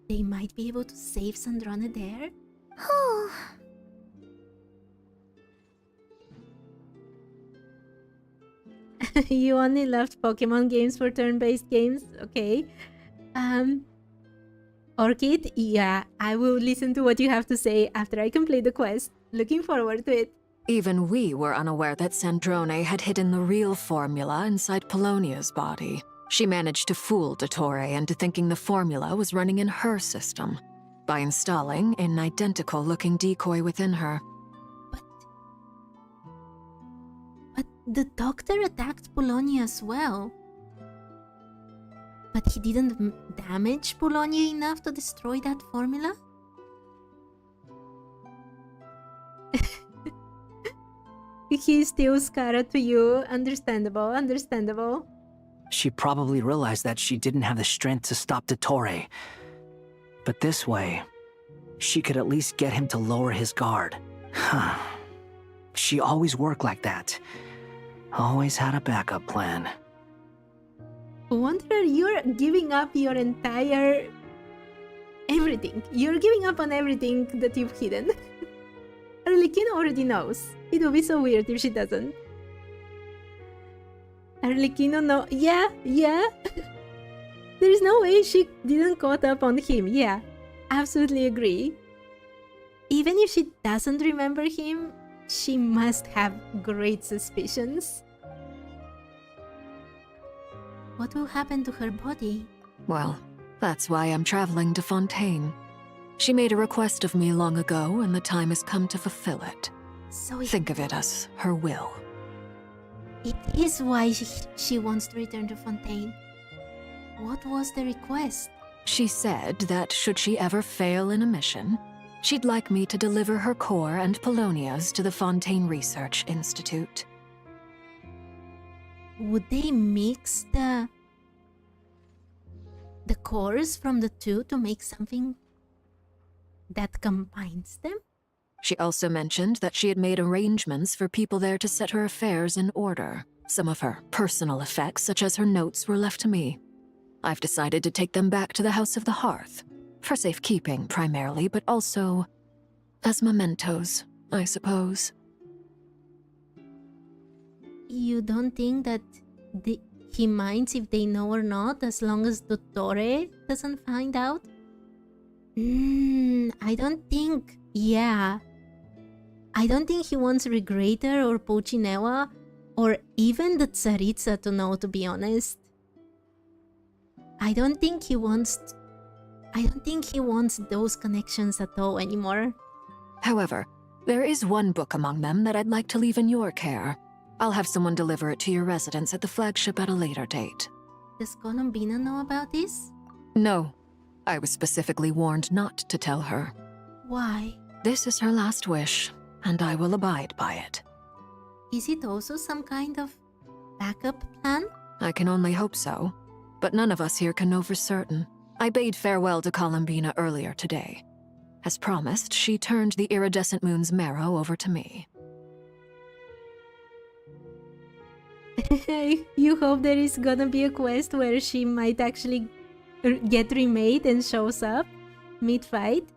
they might be able to save Sandrone there? You only loved Pokemon games for turn-based games? Okay. Orchid, yeah, I will listen to what you have to say after I complete the quest. Looking forward to it. Even we were unaware that Sandrone had hidden the real formula inside Polonia's body. She managed to fool Dottore into thinking the formula was running in her system by installing an identical-looking decoy within her. But the doctor attacked Polonia as well. But he didn't damage Polonia enough to destroy that formula? He's still Skara to you. Understandable, understandable. She probably realized that she didn't have the strength to stop Dottore. But this way, she could at least get him to lower his guard. She always worked like that. Always had a backup plan. Wanderer, you're giving up your entire... everything. You're giving up on everything that you've hidden. Arlecchino already knows. It would be so weird if she doesn't. Arlecchino no... Yeah. There's no way she didn't caught up on him. Yeah, absolutely agree. Even if she doesn't remember him, she must have great suspicions. What will happen to her body? Well, that's why I'm traveling to Fontaine. She made a request of me long ago, and the time has come to fulfill it. So Think of it as her will. it is why she wants to return to Fontaine. What was the request? She said that should she ever fail in a mission, she'd like me to deliver her core and Polonia's to the Fontaine Research Institute. Would they mix the cores from the two to make something that combines them? She also mentioned that she had made arrangements for people there to set her affairs in order. Some of her personal effects, such as her notes, were left to me. I've decided to take them back to the House of the Hearth. For safekeeping, primarily, but also as mementos, I suppose. You don't think that he minds if they know or not, as long as Dottore doesn't find out? I don't think... Yeah. I don't think he wants Regrator or Pochinewa, or even the Tsaritsa to know, to be honest. I don't think he wants those connections at all anymore. However, there is one book among them that I'd like to leave in your care. I'll have someone deliver it to your residence at the flagship at a later date. Does Columbina know about this? No. I was specifically warned not to tell her. Why? This is her last wish, and I will abide by it. Is it also some kind of backup plan? I can only hope so, but none of us here can know for certain. I bade farewell to Columbina earlier today. As promised, she turned the iridescent moon's marrow over to me. You hope there is gonna be a quest where she might actually get remade and shows up mid-fight?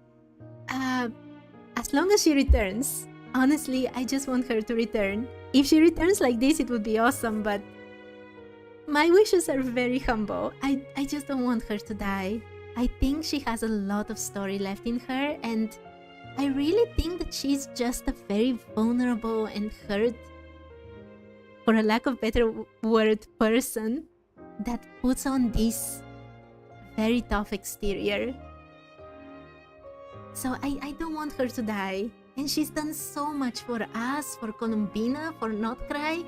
As long as she returns. Honestly, I just want her to return. If she returns like this, it would be awesome, but my wishes are very humble. I just don't want her to die. I think she has a lot of story left in her, and I really think that she's just a very vulnerable and hurt, for a lack of better word, person that puts on this very tough exterior. So I don't want her to die. And she's done so much for us, for Columbina, for nod-krai.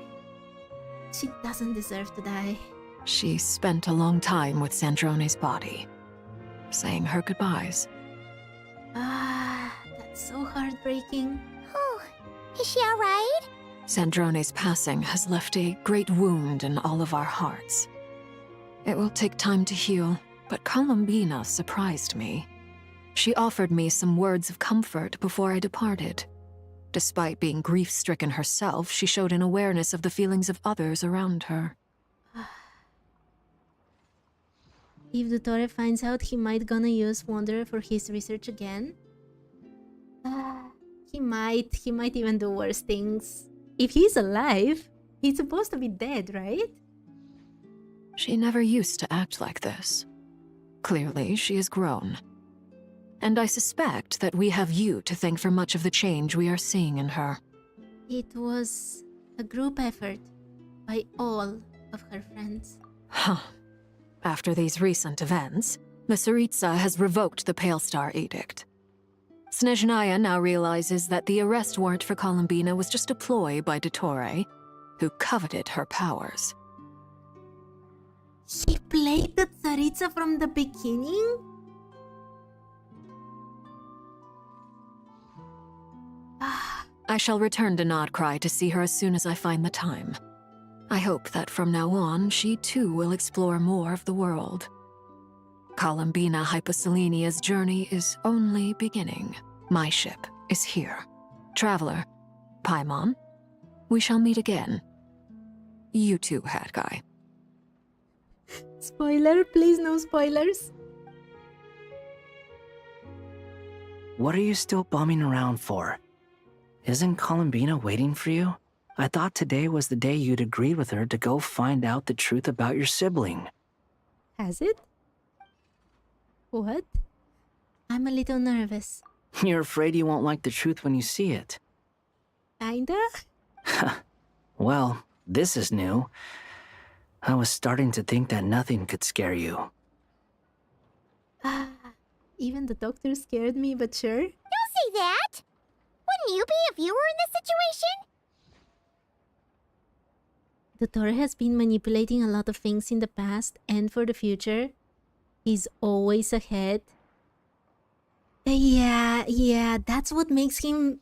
She doesn't deserve to die. She spent a long time with Sandrone's body, saying her goodbyes. That's so heartbreaking. Oh, is she alright? Sandrone's passing has left a great wound in all of our hearts. It will take time to heal, but Columbina surprised me. She offered me some words of comfort before I departed. Despite being grief-stricken herself, she showed an awareness of the feelings of others around her. If Dottore finds out, he might gonna use Wanderer for his research again. He might even do worse things. If he's alive, he's supposed to be dead, right? She never used to act like this. Clearly, she has grown. And I suspect that we have you to thank for much of the change we are seeing in her. It was a group effort by all of her friends. Huh. After these recent events, the Tsaritsa has revoked the Pale Star Edict. Snezhnaya now realizes that the arrest warrant for Columbina was just a ploy by Dottore, who coveted her powers. He played the Tsaritsa from the beginning? I shall return to nod-krai to see her as soon as I find the time. I hope that from now on, she too will explore more of the world. Columbina Hyposelenia's journey is only beginning. My ship is here. Traveler, Paimon, we shall meet again. You too, Hat Guy. Spoiler, please no spoilers. What are you still bumming around for? Isn't Columbina waiting for you? I thought today was the day you'd agreed with her to go find out the truth about your sibling. Has it? What? I'm a little nervous. You're afraid you won't like the truth when you see it. Kinda? Well, this is new. I was starting to think that nothing could scare you. Even the doctor scared me, but sure. Don't say that! Wouldn't you be if you were in this situation? The Dottore has been manipulating a lot of things in the past and for the future. He's always ahead. Yeah, that's what makes him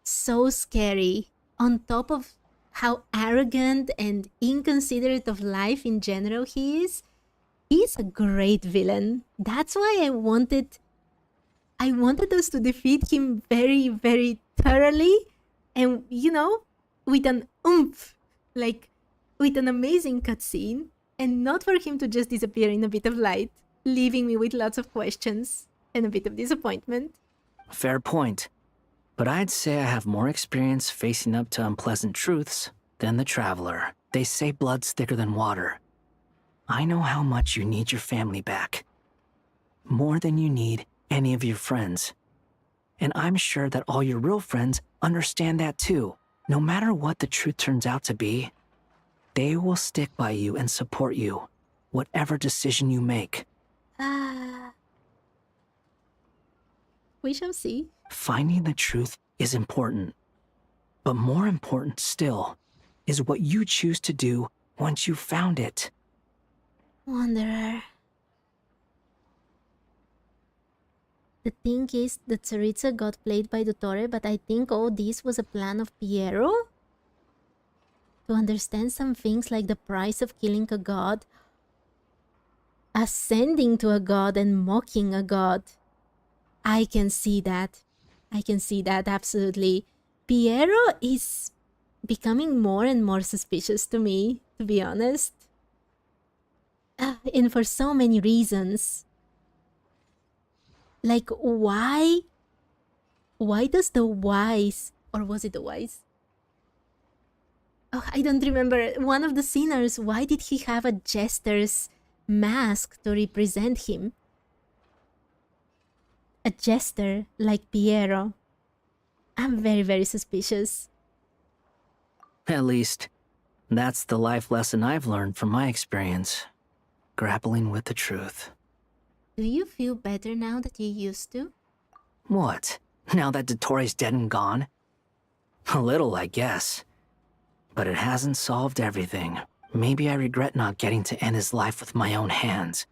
so scary. On top of how arrogant and inconsiderate of life in general he is, he's a great villain. That's why I wanted us to defeat him very, very thoroughly and, with an oomph, like with an amazing cutscene, and not for him to just disappear in a bit of light, leaving me with lots of questions and a bit of disappointment. Fair point. But I'd say I have more experience facing up to unpleasant truths than the Traveler. They say blood's thicker than water. I know how much you need your family back. More than you need any of your friends. And I'm sure that all your real friends understand that too. No matter what the truth turns out to be, they will stick by you and support you, whatever decision you make. We shall see. Finding the truth is important. But more important still is what you choose to do once you've found it. Wanderer. The thing is, the Tsaritsa got played by Dottore, but I think all this was a plan of Piero? To understand some things like the price of killing a god, ascending to a god and mocking a god. I can see that. Absolutely. Piero is becoming more and more suspicious to me, to be honest. And for so many reasons. Like, why? Why does the wise, or was it the wise? Oh, I don't remember. One of the sinners, why did he have a jester's mask to represent him? A jester like Piero. I'm very, very suspicious. At least, that's the life lesson I've learned from my experience. Grappling with the truth. Do you feel better now that you used to? What? Now that Dottore's dead and gone? A little, I guess. But it hasn't solved everything. Maybe I regret not getting to end his life with my own hands.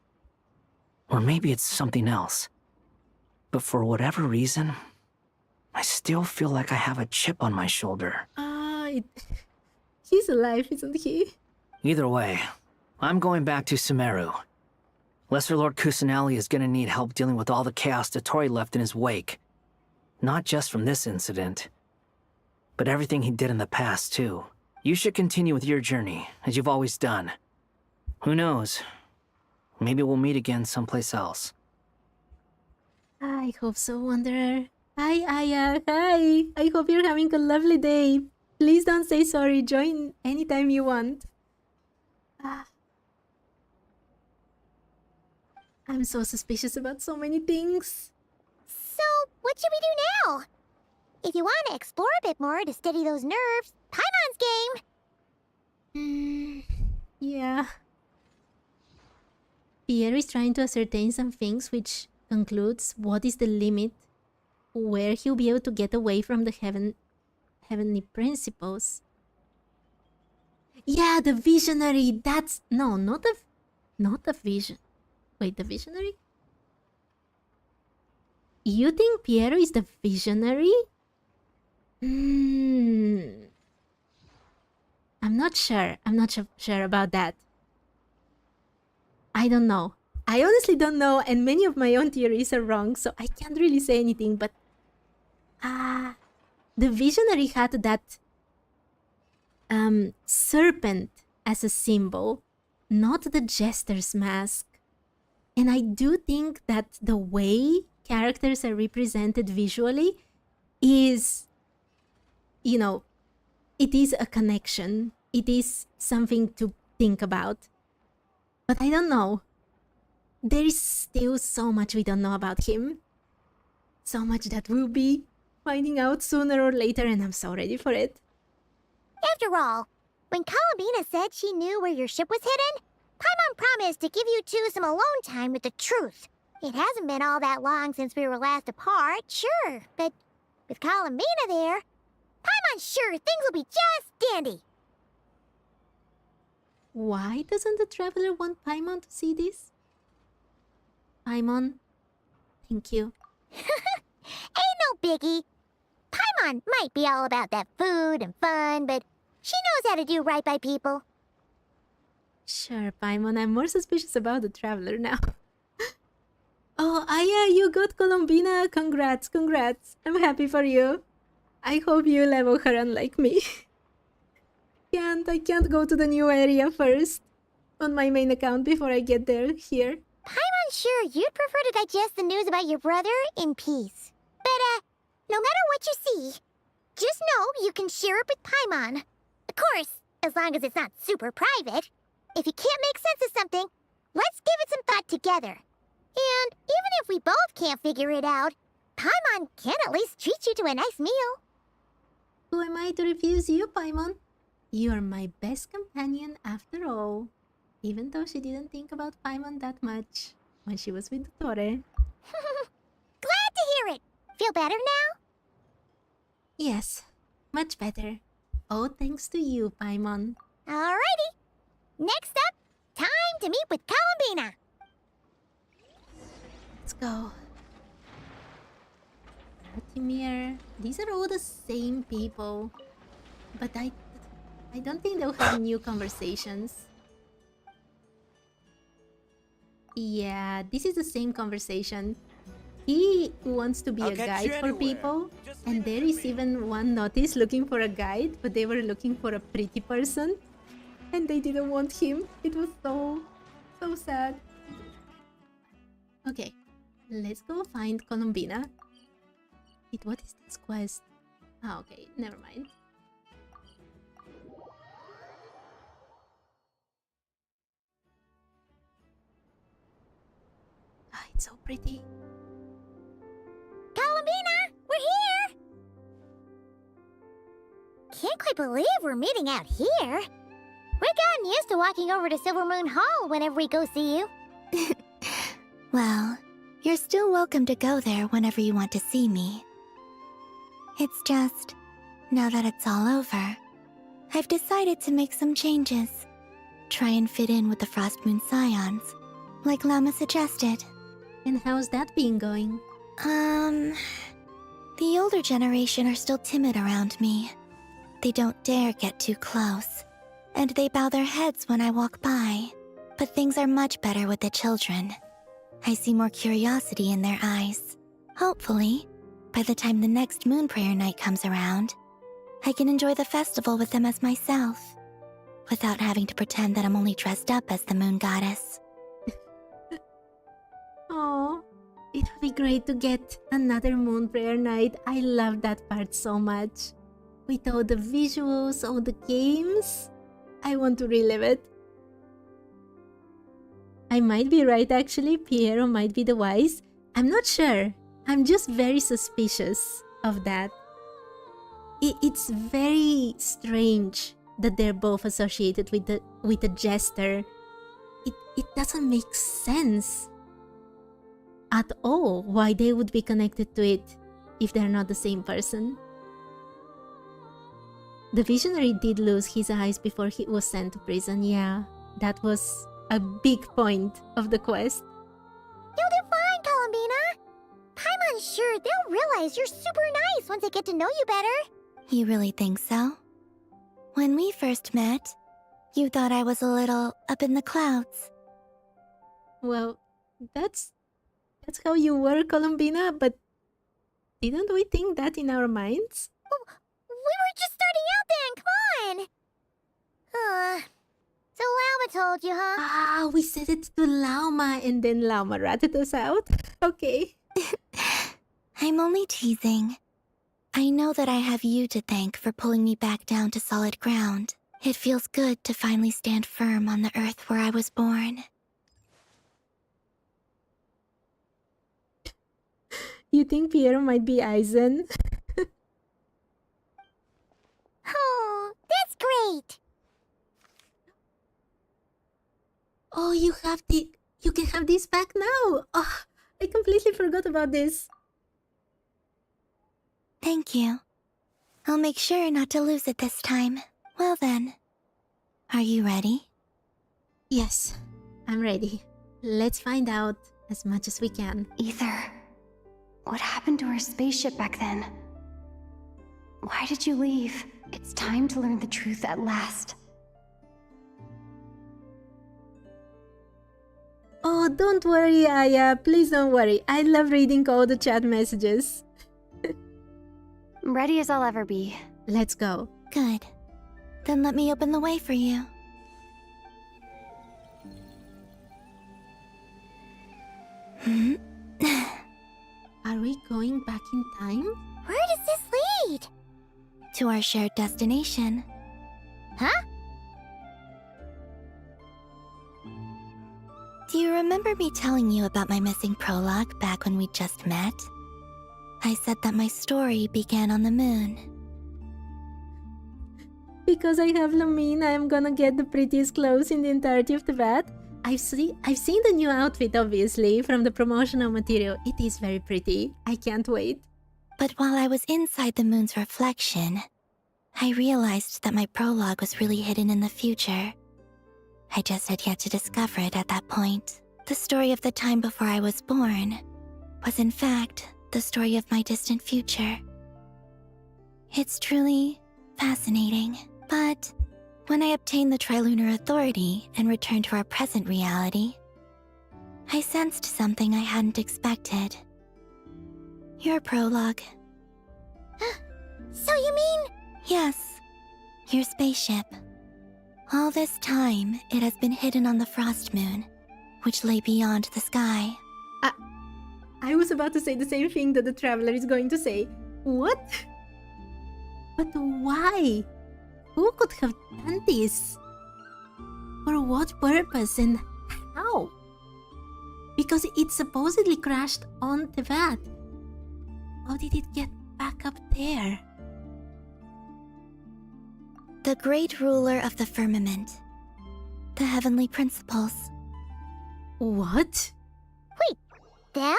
Or maybe it's something else. But for whatever reason, I still feel like I have a chip on my shoulder. He's alive, isn't he? Either way, I'm going back to Sumeru. Lesser Lord Kusanali is gonna need help dealing with all the chaos Dottore left in his wake. Not just from this incident, but everything he did in the past, too. You should continue with your journey, as you've always done. Who knows? Maybe we'll meet again someplace else. I hope so, Wanderer. Hi, Aya. Hi. I hope you're having a lovely day. Please don't say sorry. Join anytime you want. I'm so suspicious about so many things. So, what should we do now? If you want to explore a bit more to steady those nerves, Paimon's game! Yeah. Pierre is trying to ascertain some things, which concludes what is the limit, where he'll be able to get away from the heavenly principles. Yeah, the visionary. That's no, not a vision. Wait, the visionary? You think Piero is the visionary? I'm not sure. I'm not sure about that. I don't know. I honestly don't know, and many of my own theories are wrong, so I can't really say anything, but... the visionary had that... serpent as a symbol, not the jester's mask. And I do think that the way characters are represented visually is... You know, it is a connection. It is something to think about. But I don't know. There is still so much we don't know about him. So much that we'll be finding out sooner or later, and I'm so ready for it. After all, When Columbina said she knew where your ship was hidden, Paimon promised to give you two some alone time with the truth. It hasn't been all that long since we were last apart, sure, but with Columbina there, Paimon's sure things will be just dandy. Why doesn't the traveler want Paimon to see this? Paimon, thank you. Ain't no biggie. Paimon might be all about that food and fun, but she knows how to do right by people. Sure, Paimon, I'm more suspicious about the traveler now. Oh, Aya, you got Columbina. Congrats, congrats. I'm happy for you. I hope you level her unlike me. I can't go to the new area first on my main account before I get there here. Paimon's sure you'd prefer to digest the news about your brother in peace. But, no matter what you see, just know you can share it with Paimon. Of course, as long as it's not super private. If you can't make sense of something, let's give it some thought together. And even if we both can't figure it out, Paimon can at least treat you to a nice meal. Who am I to refuse you, Paimon? You are my best companion after all. Even though she didn't think about Paimon that much when she was with Tore. Glad to hear it. Feel better now? Yes, much better. All thanks to you, Paimon. Alrighty. Next up, time to meet with Columbina. Let's go. Artimir. These are all the same people. But I don't think they'll have new conversations. Yeah, this is the same conversation. He wants to be a guide for people. And there is even one notice looking for a guide, but they were looking for a pretty person. And they didn't want him. It was so sad. Okay, let's go find Columbina. Wait, what is this quest? Ah, okay, never mind. Ah, it's so pretty. Columbina, we're here! Can't quite believe we're meeting out here. We've gotten used to walking over to Silver Moon Hall whenever we go see you. Well, you're still welcome to go there whenever you want to see me. It's just, now that it's all over, I've decided to make some changes. Try and fit in with the Frost Moon Scions, like Llama suggested. And how's that been going? The older generation are still timid around me. They don't dare get too close, and they bow their heads when I walk by. But things are much better with the children. I see more curiosity in their eyes. Hopefully, by the time the next Moon Prayer Night comes around, I can enjoy the festival with them as myself, without having to pretend that I'm only dressed up as the Moon Goddess. Oh, it would be great to get another Moon Prayer Night. I love that part so much. With all the visuals, all the games, I want to relive it. I might be right actually, Piero might be the wise. I'm not sure. I'm just very suspicious of that. It's very strange that they're both associated with the jester. It doesn't make sense at all why they would be connected to it if they're not the same person. The visionary did lose his eyes before he was sent to prison. Yeah, that was a big point of the quest. You'll do fine, Columbina. Paimon's sure they'll realize you're super nice once they get to know you better. You really think so? When we first met, you thought I was a little up in the clouds. Well, that's how you were, Columbina, but didn't we think that in our minds? We were just starting out then, come on! So Llama told you, huh? Ah, we said it to Llama and then Llama ratted us out? Okay. I'm only teasing. I know that I have you to thank for pulling me back down to solid ground. It feels good to finally stand firm on the earth where I was born. You think Piero might be Aizen? Oh, that's great! Oh, you can have this back now. Oh, I completely forgot about this. Thank you. I'll make sure not to lose it this time. Well then, are you ready? Yes, I'm ready. Let's find out as much as we can. Ether, what happened to our spaceship back then? Why did you leave? It's time to learn the truth at last. Oh, don't worry, Aya. Please don't worry. I love reading all the chat messages. Ready as I'll ever be. Let's go. Good. Then let me open the way for you. Are we going back in time? Where does this lead? To our shared destination. Huh? Do you remember me telling you about my missing prologue back when we just met? I said that my story began on the moon. Because I have Lumine, I am gonna get the prettiest clothes in the entirety of Teyvat. I've seen the new outfit, obviously, from the promotional material. It is very pretty. I can't wait. But while I was inside the moon's reflection, I realized that my prologue was really hidden in the future. I just had yet to discover it at that point. The story of the time before I was born was in fact the story of my distant future. It's truly fascinating, but when I obtained the Trilunar Authority and returned to our present reality, I sensed something I hadn't expected. Your prologue. So you mean? Yes, your spaceship. All this time, it has been hidden on the Frost Moon, which lay beyond the sky. I was about to say the same thing that the Traveler is going to say. What? But why? Who could have done this? For what purpose and how? Because it supposedly crashed on Teyvat. How did it get back up there? The great ruler of the firmament. The heavenly principles. What? Wait, them?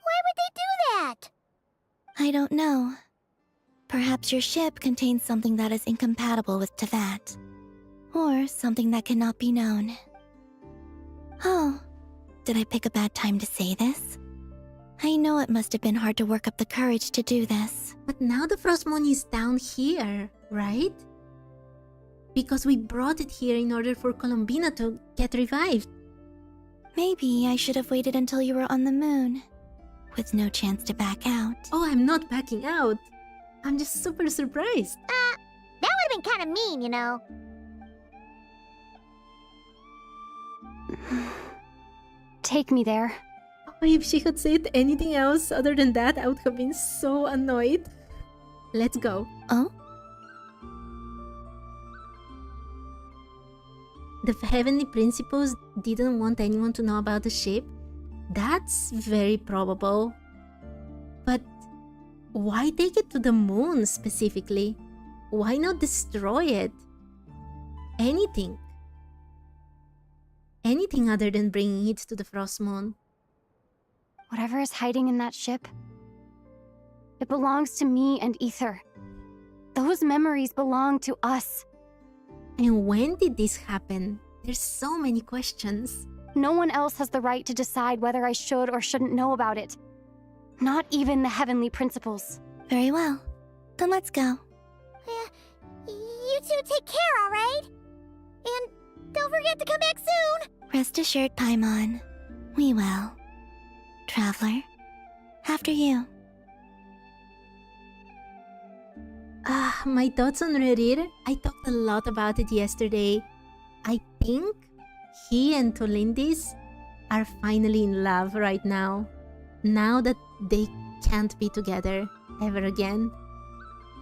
Why would they do that? I don't know. Perhaps your ship contains something that is incompatible with Teyvat. Or something that cannot be known. Oh, did I pick a bad time to say this? I know it must have been hard to work up the courage to do this. But now the Frost Moon is down here, right? Because we brought it here in order for Colombina to get revived. Maybe I should have waited until you were on the moon, with no chance to back out. Oh, I'm not backing out. I'm just super surprised. That would have been kind of mean, you know. Take me there. Oh, if she had said anything else other than that, I would have been so annoyed. Let's go. Oh? The heavenly principles didn't want anyone to know about the ship. That's very probable. But why take it to the moon specifically? Why not destroy it? Anything. Anything other than bringing it to the Frost Moon. Whatever is hiding in that ship, it belongs to me and Ether. Those memories belong to us. And when did this happen? There's so many questions. No one else has the right to decide whether I should or shouldn't know about it. Not even the heavenly principles. Very well. Then let's go. You two take care, alright? And don't forget to come back soon! Rest assured, Paimon. We will. Traveler, after you. My thoughts on Rerir. I talked a lot about it yesterday. I think he and Tolindis are finally in love right now. Now that they can't be together ever again.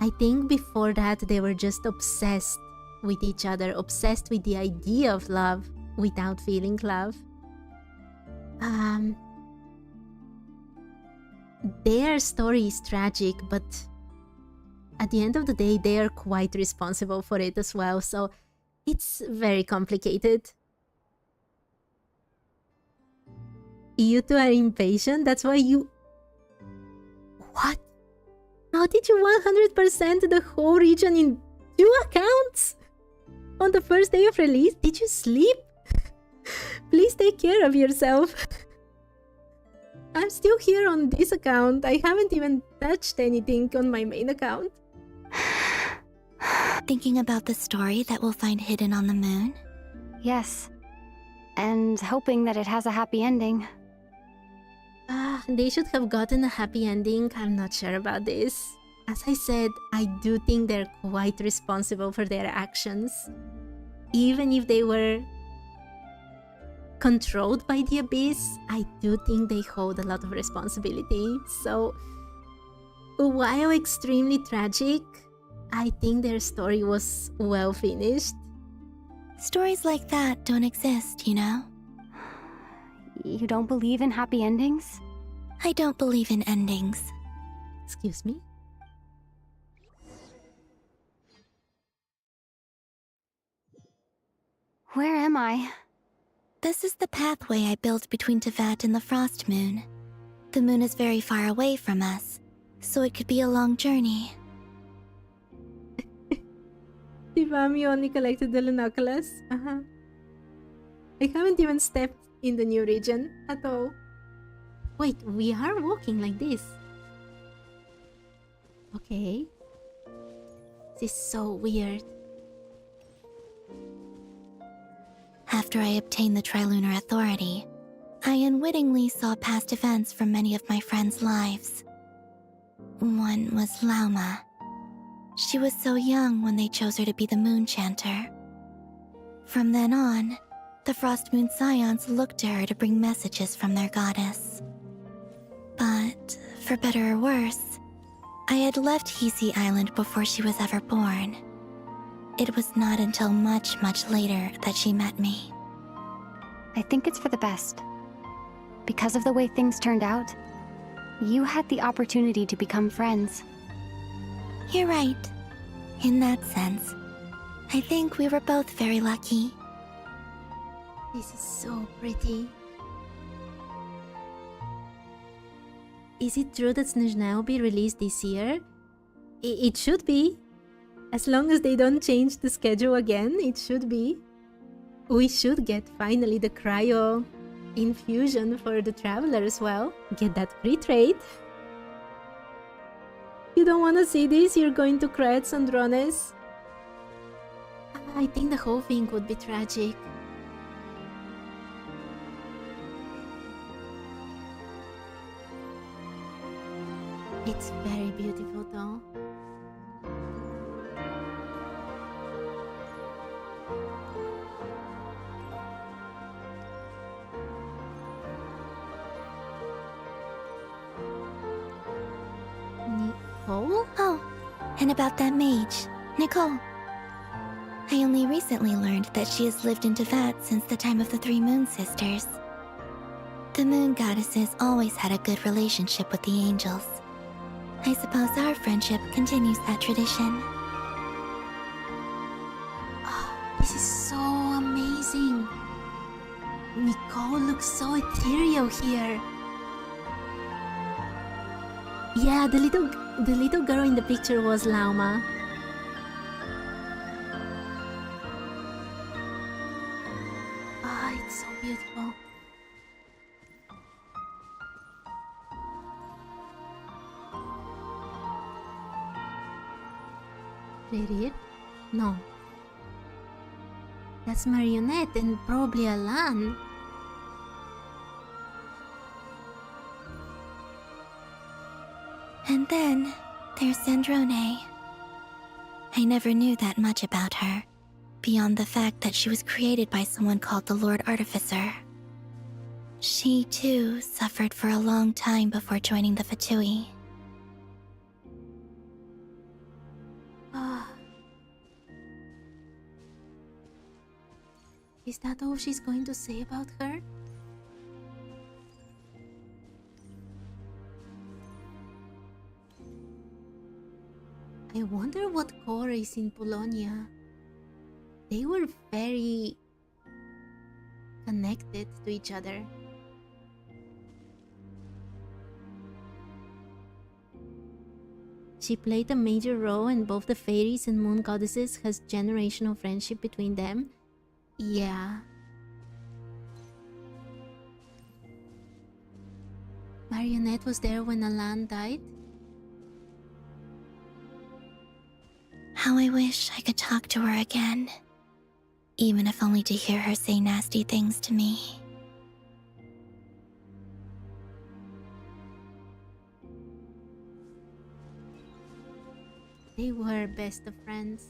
I think before that they were just obsessed with each other, obsessed with the idea of love without feeling love. Their story is tragic, but at the end of the day, they are quite responsible for it as well, so it's very complicated. You two are impatient? That's why you... What? How did you 100% the whole region in 2 accounts? On the first day of release? Did you sleep? Please take care of yourself. I'm still here on this account. I haven't even touched anything on my main account. Thinking about the story that we'll find hidden on the moon? Yes. And hoping that it has a happy ending. They should have gotten a happy ending. I'm not sure about this. As I said, I do think they're quite responsible for their actions. Even if they were controlled by the Abyss, I do think they hold a lot of responsibility. So, while extremely tragic, I think their story was well finished. Stories like that don't exist, you know? You don't believe in happy endings? I don't believe in endings. Excuse me? Where am I? This is the pathway I built between Teyvat and the Frost Moon. The moon is very far away from us, so it could be a long journey. You only collected the Lunculus? I haven't even stepped in the new region at all. Wait, we are walking like this. Okay. This is so weird. After I obtained the Trilunar Authority, I unwittingly saw past events from many of my friends' lives. One was Lauma. She was so young when they chose her to be the Moon Chanter. From then on, the Frost Moon Scions looked to her to bring messages from their goddess. But, for better or worse, I had left Hisi Island before she was ever born. It was not until much, much later that she met me. I think it's for the best. Because of the way things turned out, you had the opportunity to become friends. You're right. In that sense, I think we were both very lucky. This is so pretty. Is it true that Snezhna will be released this year? It should be. As long as they don't change the schedule again, it should be. We should get finally the cryo infusion for the traveler as well. Get that free trade. You don't want to see this? You're going to cry at Sandrones? I think the whole thing would be tragic. It's very beautiful though. Nicole? Oh, and about that mage, Nicole. I only recently learned that she has lived in Teyvat since the time of the Three Moon Sisters. The Moon Goddesses always had a good relationship with the angels. I suppose our friendship continues that tradition. Oh, this is so amazing. Nicole looks so ethereal here. Yeah, the little girl in the picture was Lauma. Ah, it's so beautiful. Rerir? No. That's Marionette and probably Alan. And then, there's Sandrone. I never knew that much about her, beyond the fact that she was created by someone called the Lord Artificer. She, too, suffered for a long time before joining the Fatui. Is that all she's going to say about her? I wonder what core is in Polonia. They were very connected to each other. She played a major role in both the fairies and moon goddesses has generational friendship between them. Yeah. Marionette was there when Alan died. How I wish I could talk to her again. Even if only to hear her say nasty things to me. They were best of friends.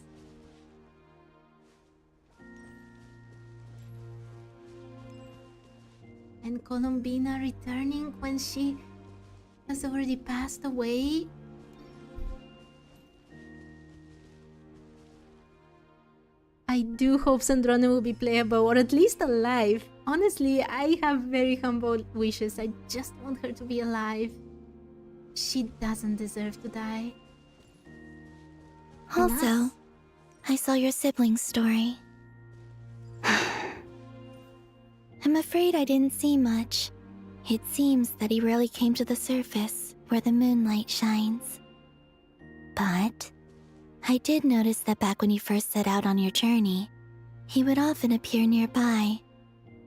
And Columbina returning when she has already passed away. I do hope Sandrone will be playable, or at least alive. Honestly, I have very humble wishes. I just want her to be alive. She doesn't deserve to die. Also, I saw your sibling's story. I'm afraid I didn't see much. It seems that he rarely came to the surface, where the moonlight shines. But I did notice that back when you first set out on your journey, he would often appear nearby,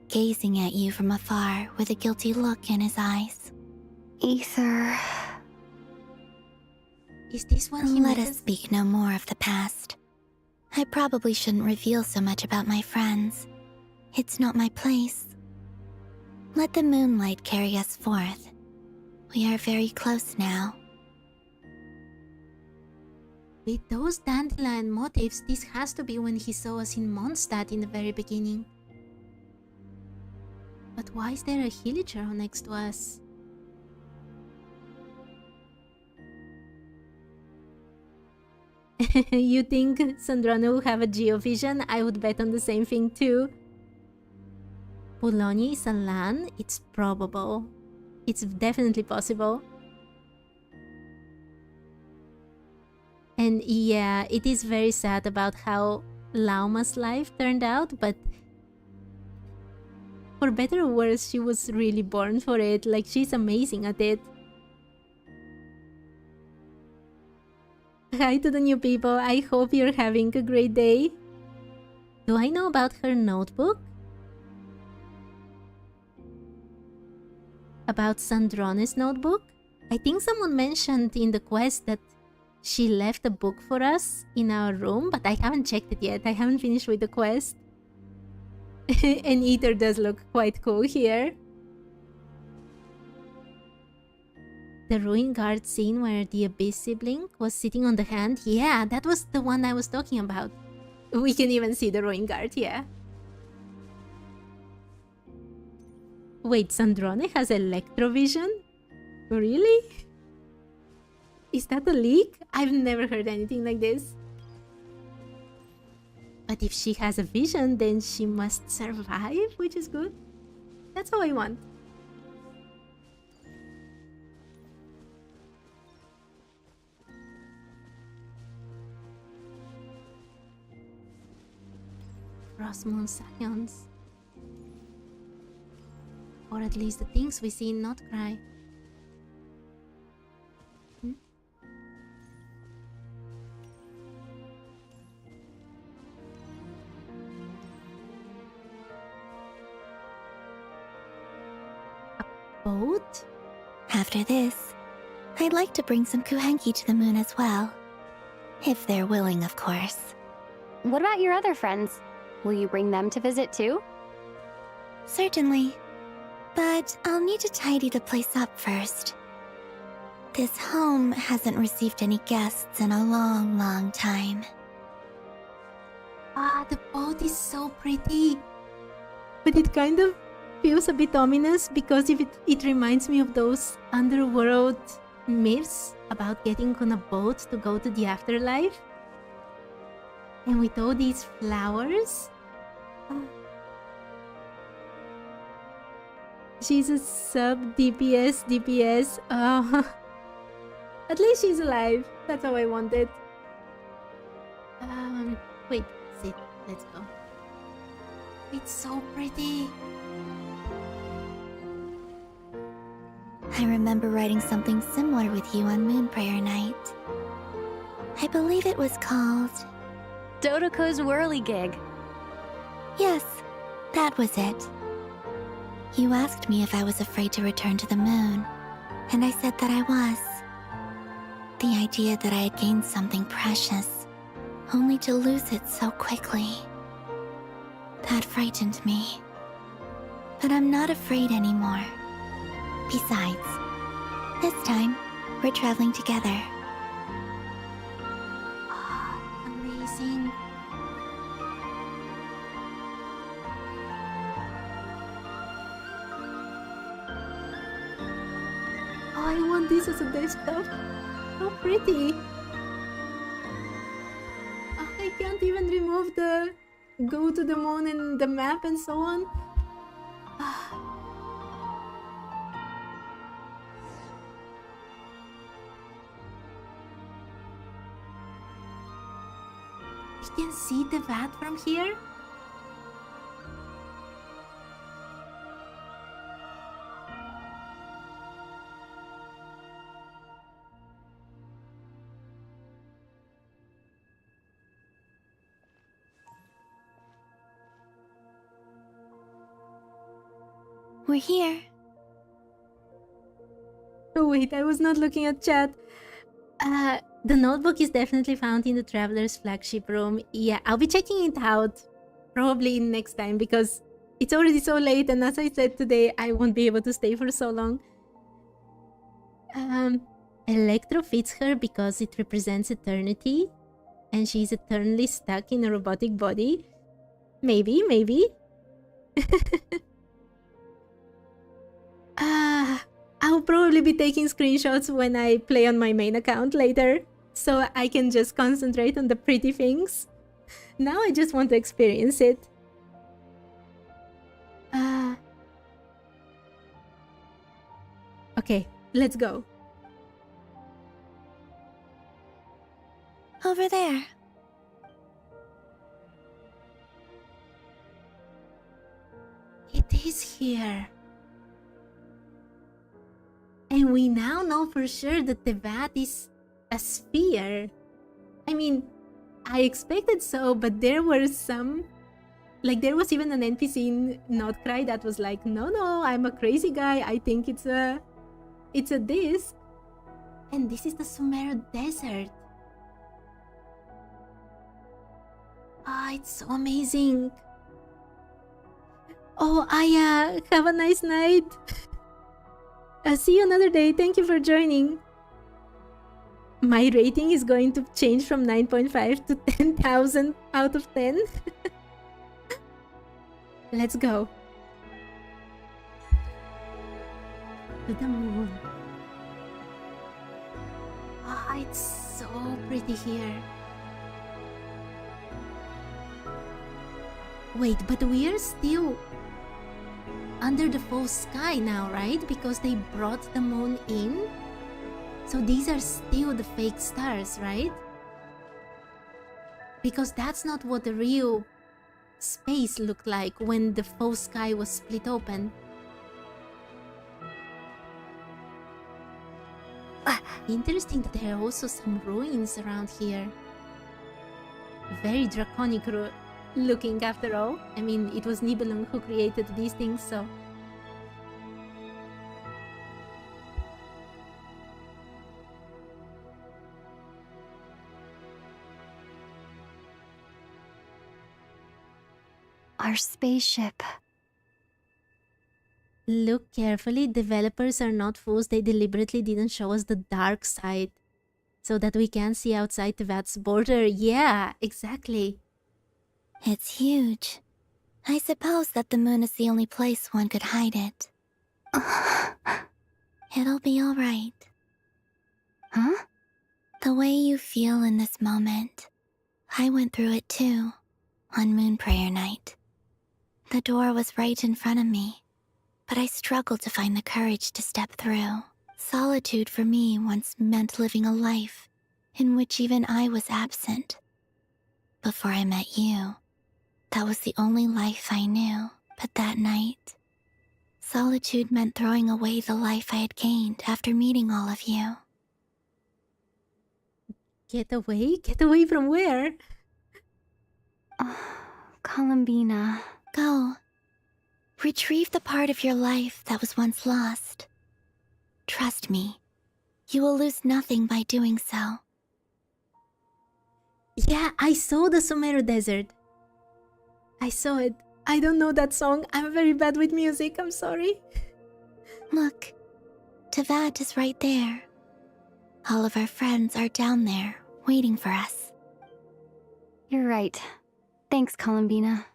gazing at you from afar with a guilty look in his eyes. Ether. Is this when he Let us speak no more of the past. I probably shouldn't reveal so much about my friends. It's not my place. Let the moonlight carry us forth. We are very close now. With those dandelion motifs, this has to be when he saw us in Mondstadt in the very beginning. But why is there a hilichurl next to us? You think Sandrana will have a geovision? I would bet on the same thing too. Bologna is a land? It's probable. It's definitely possible. And yeah, it is very sad about how Lauma's life turned out, but for better or worse, she was really born for it. Like, she's amazing at it. Hi to the new people. I hope you're having a great day. Do I know about her notebook? About Sandrone's notebook? I think someone mentioned in the quest that she left a book for us in our room, but I haven't checked it yet. I haven't finished with the quest. And Ether does look quite cool here. The ruin guard scene where the Abyss sibling was sitting on the hand. Yeah, that was the one I was talking about. We can even see the ruin guard, yeah. Wait, Sandrone has electrovision? Really? Is that a leak? I've never heard anything like this. But if she has a vision, then she must survive, which is good. That's all I want. Frostmoon Scions. Or at least the things we see in nod-krai. Boat? After this, I'd like to bring some kuhenki to the moon as well. If they're willing, of course. What about your other friends? Will you bring them to visit too? Certainly. But I'll need to tidy the place up first. This home hasn't received any guests in a long, long time. Ah, the boat is so pretty. But it kind of feels a bit ominous because it reminds me of those underworld myths about getting on a boat to go to the afterlife. And with all these flowers. She's a sub DPS. Oh. At least she's alive. That's how I wanted. Wait, sit. Let's go. It's so pretty. I remember writing something similar with you on Moon Prayer Night. I believe it was called... Dodoko's whirligig. Yes, that was it. You asked me if I was afraid to return to the moon, and I said that I was. The idea that I had gained something precious, only to lose it so quickly. That frightened me. But I'm not afraid anymore. Besides, this time, we're traveling together. Amazing. Oh, I want this as a desktop. How pretty. Oh, I can't even remove the go to the moon and the map and so on. Ah. You can see the vat from here? We're here. Oh wait, I was not looking at chat. The notebook is definitely found in the Traveler's flagship room. Yeah, I'll be checking it out probably next time because it's already so late, and as I said today, I won't be able to stay for so long. Electro fits her because it represents eternity, and she's eternally stuck in a robotic body. Maybe, maybe. I'll probably be taking screenshots when I play on my main account later, so I can just concentrate on the pretty things. Now I just want to experience it. Okay, let's go. Over there. It is here. And we now know for sure that the vat is a sphere. I mean, I expected so, but there were some... Like, there was even an NPC in nod-krai that was like, no, I'm a crazy guy. I think it's a disc. And this is the Sumeru Desert. Ah, it's so amazing. Oh, Aya, have a nice night. See you another day. Thank you for joining. My rating is going to change from 9.5 to 10,000 out of 10. Let's go. To the moon. Ah, it's so pretty here. Wait, but we are still under the false sky now, right? Because they brought the moon in. So these are still the fake stars, right? Because that's not what the real space looked like when the false sky was split open. Interesting that there are also some ruins around here. Very draconic looking after all. I mean, it was Nibelung who created these things, so... Our spaceship. Look carefully, developers are not fools. They deliberately didn't show us the dark side so that we can see outside the vat's border. Yeah, exactly. It's huge. I suppose that the moon is the only place one could hide it. It'll be alright. Huh? The way you feel in this moment, I went through it too, on Moon Prayer Night. The door was right in front of me, but I struggled to find the courage to step through. Solitude for me once meant living a life in which even I was absent. Before I met you, that was the only life I knew. But that night, solitude meant throwing away the life I had gained after meeting all of you. Get away? Get away from where? Columbina. Go. Retrieve the part of your life that was once lost. Trust me, you will lose nothing by doing so. Yeah, I saw the Sumeru Desert. I saw it. I don't know that song. I'm very bad with music. I'm sorry. Look, Teyvat is right there. All of our friends are down there, waiting for us. You're right. Thanks, Columbina.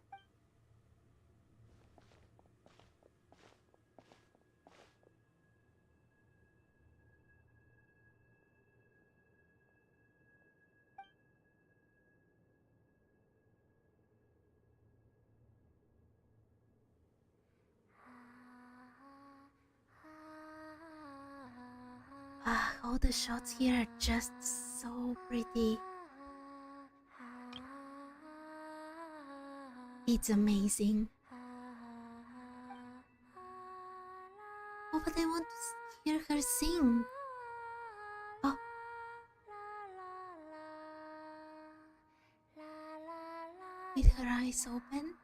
Ah, all the shots here are just so pretty. It's amazing. Oh, but I want to hear her sing. Oh. With her eyes open.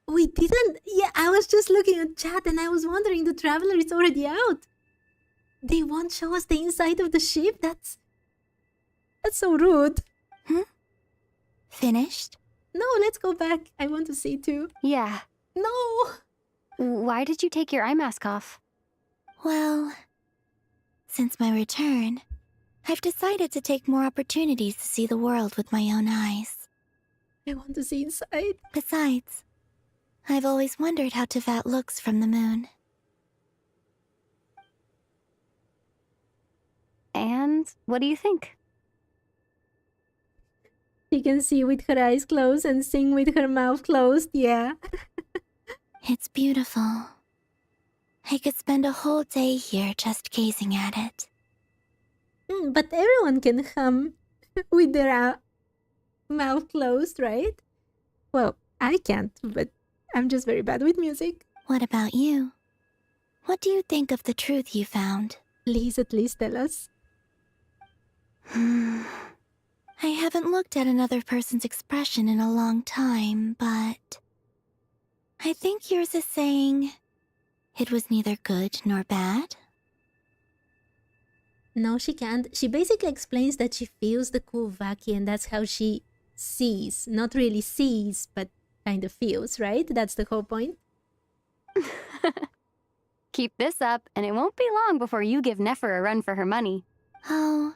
We didn't. Yeah, I was just looking at chat and I was wondering the traveler is already out. They won't show us the inside of the ship? That's so rude. Finished? No, let's go back. I want to see too. Yeah. No! Why did you take your eye mask off? Well, since my return, I've decided to take more opportunities to see the world with my own eyes. I want to see inside. Besides, I've always wondered how Teyvat looks from the moon. And what do you think? She can see with her eyes closed and sing with her mouth closed, yeah. It's beautiful. I could spend a whole day here just gazing at it. But everyone can hum with their mouth closed, right? Well, I can't, but I'm just very bad with music. What about you? What do you think of the truth you found? Please at least tell us. I haven't looked at another person's expression in a long time, but I think yours is saying it was neither good nor bad. No, she can't. She basically explains that she feels the Kuvaki and that's how she sees. Not really sees, but kind of feels, right? That's the whole point. Keep this up, and it won't be long before you give Nefer a run for her money. Oh,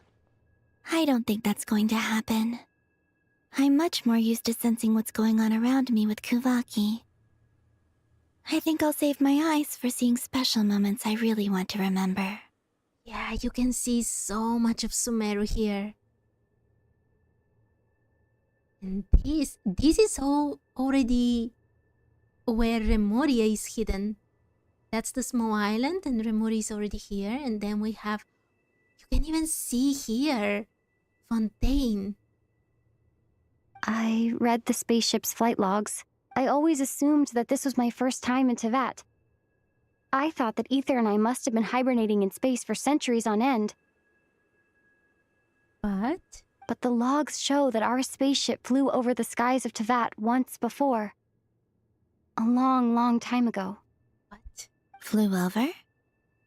I don't think that's going to happen. I'm much more used to sensing what's going on around me with Kuvaki. I think I'll save my eyes for seeing special moments I really want to remember. Yeah, you can see so much of Sumeru here. And this is all already where Remoria is hidden. That's the small island and Remoria is already here. And then we have, you can even see here, Fontaine. I read the spaceship's flight logs. I always assumed that this was my first time in Teyvat. I thought that Ether and I must have been hibernating in space for centuries on end. But the logs show that our spaceship flew over the skies of Teyvat once before. A long, long time ago. What? Flew over?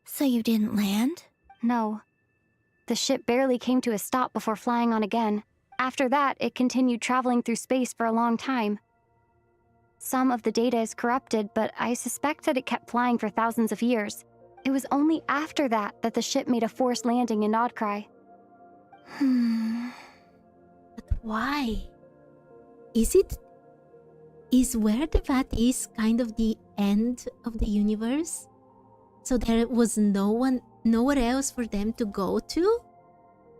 So you didn't land? No. The ship barely came to a stop before flying on again. After that, it continued traveling through space for a long time. Some of the data is corrupted, but I suspect that it kept flying for thousands of years. It was only after that that the ship made a forced landing in Nod-krai. But why? Is where Teyvat is kind of the end of the universe? So there was nowhere else for them to go to?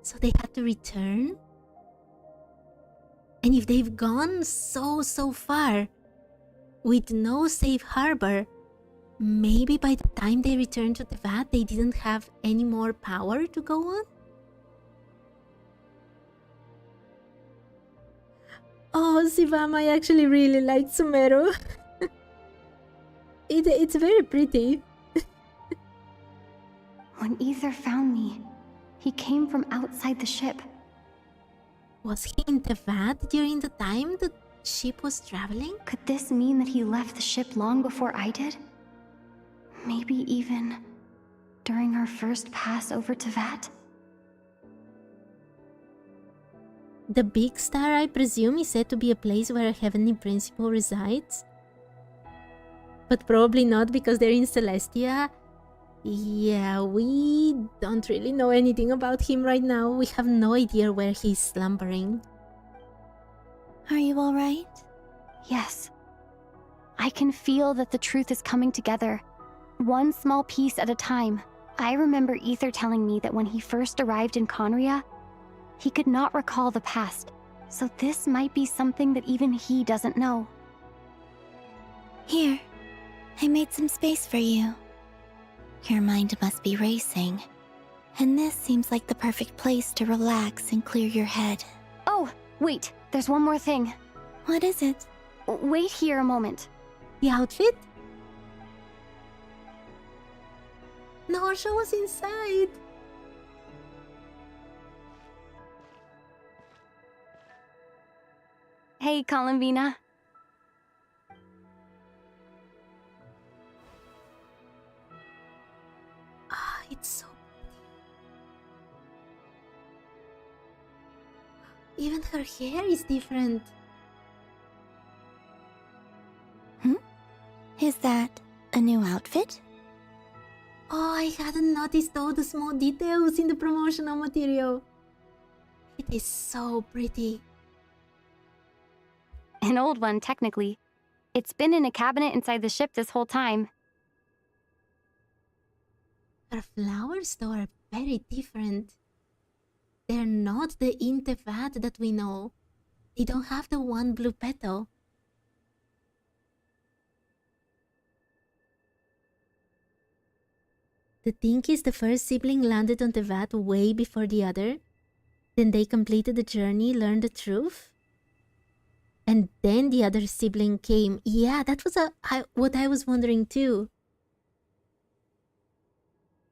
So they had to return? And if they've gone so far, with no safe harbor, maybe by the time they returned to Teyvat, they didn't have any more power to go on? Oh, Sivam, I actually really like Sumeru. It's very pretty. When Ether found me, he came from outside the ship. Was he in Teyvat during the time the ship was traveling? Could this mean that he left the ship long before I did? Maybe even during our first pass over Teyvat? The big star, I presume, is said to be a place where a heavenly principle resides. But probably not, because they're in Celestia. Yeah, we don't really know anything about him right now. We have no idea where he's slumbering. Are you alright? Yes. I can feel that the truth is coming together, one small piece at a time. I remember Ether telling me that when he first arrived in Conria, he could not recall the past, so this might be something that even he doesn't know. Here, I made some space for you. Your mind must be racing, and this seems like the perfect place to relax and clear your head. Oh, wait, there's one more thing. What is it? Wait here a moment. The outfit? No, show us inside. Hey, Columbina. Ah, it's so pretty. Even her hair is different. Is that a new outfit? Oh, I hadn't noticed all the small details in the promotional material. It is so pretty. An old one, technically. It's been in a cabinet inside the ship this whole time. Her flowers, though, are very different. They're not the Teyvat that we know. They don't have the one blue petal. The thing is, the first sibling landed on Teyvat way before the other. Then they completed the journey, learned the truth. And then the other sibling came. Yeah, that was what I was wondering too.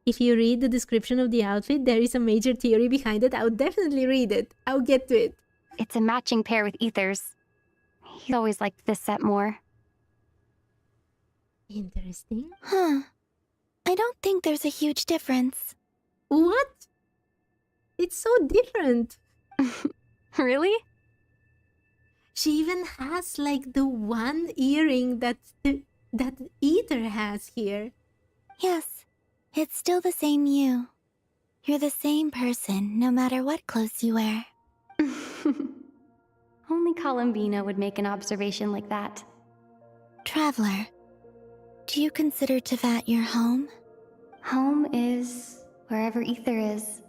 If you read the description of the outfit, there is a major theory behind it. I'll definitely read it. I'll get to it. It's a matching pair with Ether's. He always liked this set more. Interesting. Huh. I don't think there's a huge difference. What? It's so different. Really? She even has like the one earring that Ether has here. Yes, it's still the same you. You're the same person, no matter what clothes you wear. Only Columbina would make an observation like that. Traveler, do you consider Teyvat your home? Home is wherever Ether is.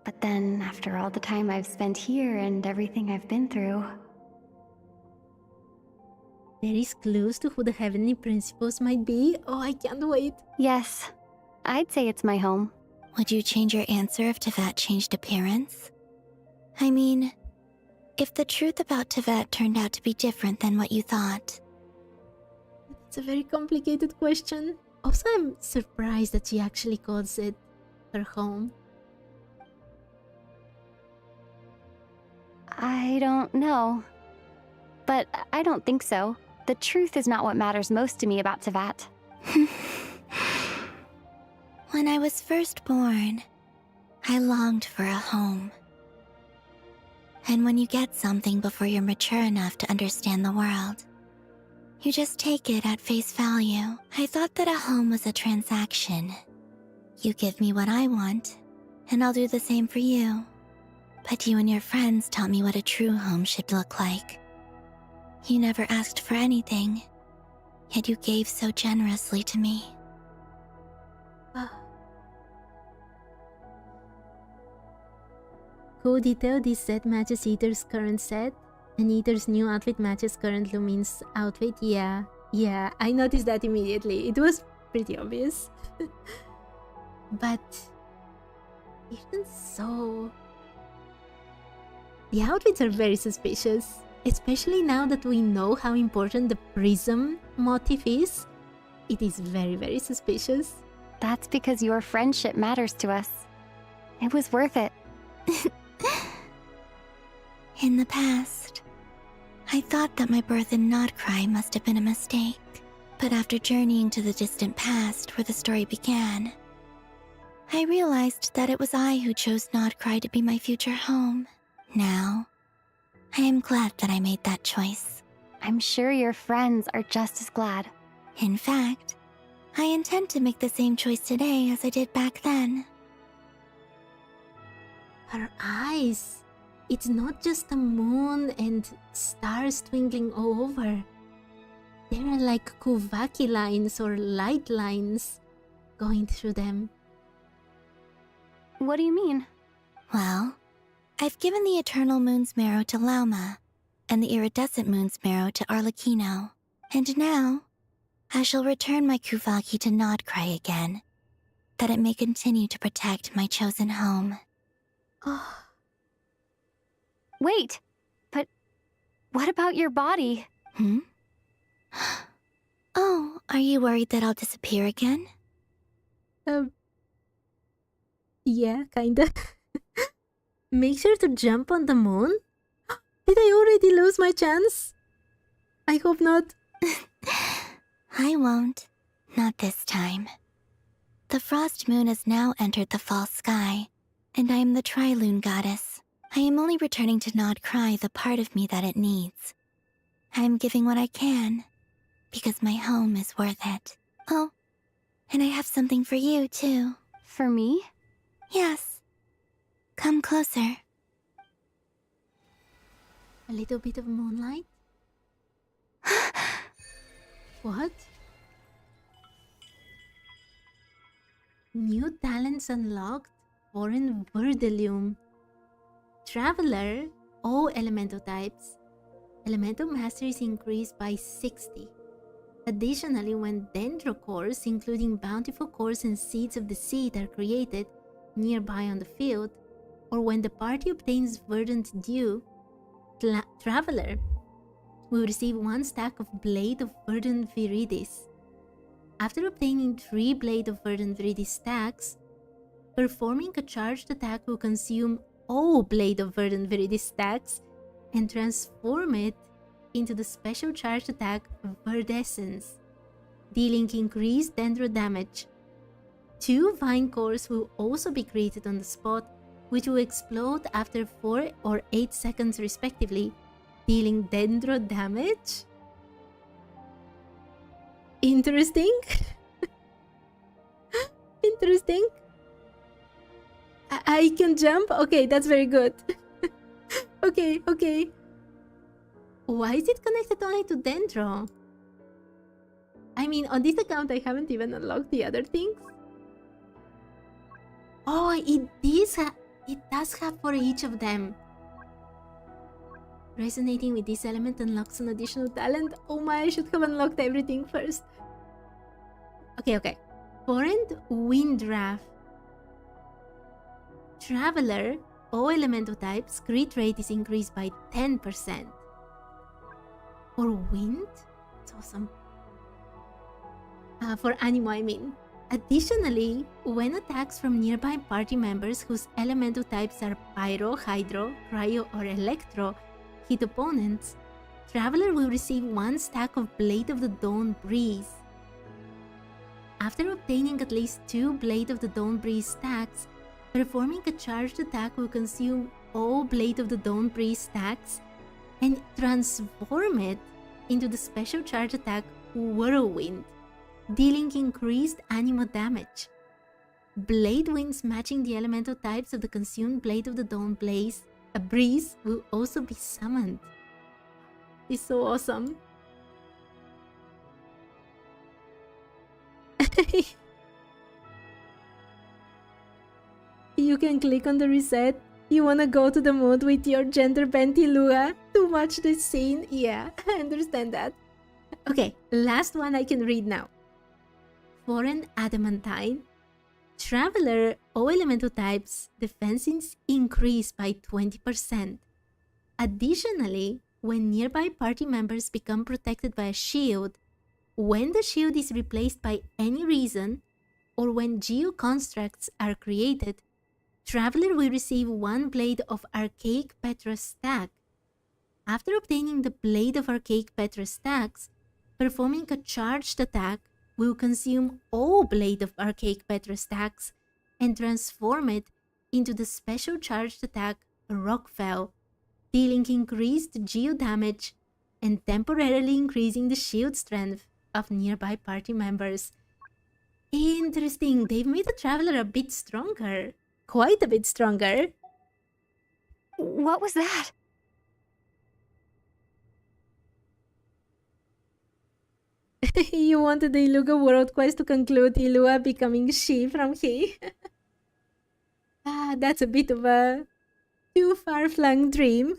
But then, after all the time I've spent here and everything I've been through... There is clues to who the heavenly principles might be. Oh, I can't wait. Yes, I'd say it's my home. Would you change your answer if Teyvat changed appearance? I mean, if the truth about Teyvat turned out to be different than what you thought. It's a very complicated question. Also, I'm surprised that she actually calls it her home. I don't know. But I don't think so. The truth is not what matters most to me about Teyvat. When I was first born, I longed for a home. And when you get something before you're mature enough to understand the world, you just take it at face value. I thought that a home was a transaction. You give me what I want, and I'll do the same for you. But you and your friends taught me what a true home should look like. You never asked for anything, yet you gave so generously to me. Cool detail, this set matches Ether's current set, and Ether's new outfit matches current Lumin's outfit. Yeah, I noticed that immediately. It was pretty obvious. But even so... The outfits are very suspicious. Especially now that we know how important the prism motif is, it is very, very suspicious. That's because your friendship matters to us. It was worth it. In the past, I thought that my birth in nod-krai must have been a mistake. But after journeying to the distant past where the story began, I realized that it was I who chose nod-krai to be my future home. Now, I am glad that I made that choice. I'm sure your friends are just as glad. In fact, I intend to make the same choice today as I did back then. Her eyes. It's not just the moon and stars twinkling all over. There are like Kuvaki lines or light lines going through them. What do you mean? Well, I've given the Eternal Moon's marrow to Lauma, and the Iridescent Moon's marrow to Arlecchino. And now, I shall return my Kuvaki to nod-krai again, that it may continue to protect my chosen home. Oh. Wait, but what about your body? Oh, are you worried that I'll disappear again? Yeah, kinda. Make sure to jump on the moon? Did I already lose my chance? I hope not. I won't. Not this time. The frost moon has now entered the fall sky, and I am the Tri-Lune goddess. I am only returning to nod-krai the part of me that it needs. I am giving what I can, because my home is worth it. Oh, and I have something for you, too. For me? Yes. Come closer. A little bit of moonlight? What? New talents unlocked? Foreign Verdelume. Traveler, all elemental types. Elemental mastery is increased by 60. Additionally, when dendro cores, including bountiful cores and seeds of the seed, are created nearby on the field, or when the party obtains verdant dew, Traveler will receive 1 stack of Blade of Verdant Viridis. After obtaining 3 Blade of Verdant Viridis stacks, performing a charged attack will consume all Blade of Verdant Viridis stacks and transform it into the special charged attack Verdescence, dealing increased dendro damage. 2 vine cores will also be created on the spot, which will explode after 4 or 8 seconds respectively, dealing dendro damage? Interesting. Interesting. I can jump? Okay, that's very good. Okay. Why is it connected only to dendro? I mean, on this account, I haven't even unlocked the other things. Oh, it does have for each of them. Resonating with this element unlocks an additional talent. Oh my, I should have unlocked everything first. Okay. Foreign Windraft. Traveler, all elemental types, crit rate is increased by 10%. For wind? It's awesome. For Animo, I mean. Additionally, when attacks from nearby party members whose elemental types are Pyro, Hydro, Cryo, or Electro hit opponents, Traveler will receive 1 stack of Blade of the Dawn Breeze. After obtaining at least 2 Blade of the Dawn Breeze stacks, performing a charged attack will consume all Blade of the Dawn Breeze stacks and transform it into the special charge attack Whirlwind, dealing increased animo damage. Blade winds matching the elemental types of the consumed Blade of the Dawn Breeze will also be summoned. It's so awesome. You can click on the reset. You wanna go to the mood with your gender benti Lua to watch this scene? Yeah, I understand that. Okay, last one I can read now. Foreign Adamantine. Traveler, all elemental types, defenses increase by 20%. Additionally, when nearby party members become protected by a shield, when the shield is replaced by any reason, or when geo-constructs are created, Traveler will receive 1 Blade of Archaic Petra stack. After obtaining the Blade of Archaic Petra stacks, performing a charged attack will consume all Blade of Archaic Petra stacks and transform it into the special charged attack Rockfell, dealing increased geo damage and temporarily increasing the shield strength of nearby party members. Interesting, they've made the Traveler a bit stronger. Quite a bit stronger. What was that? You wanted the Iluga world quest to conclude Ilua becoming she from he. That's a bit of a too far-flung dream.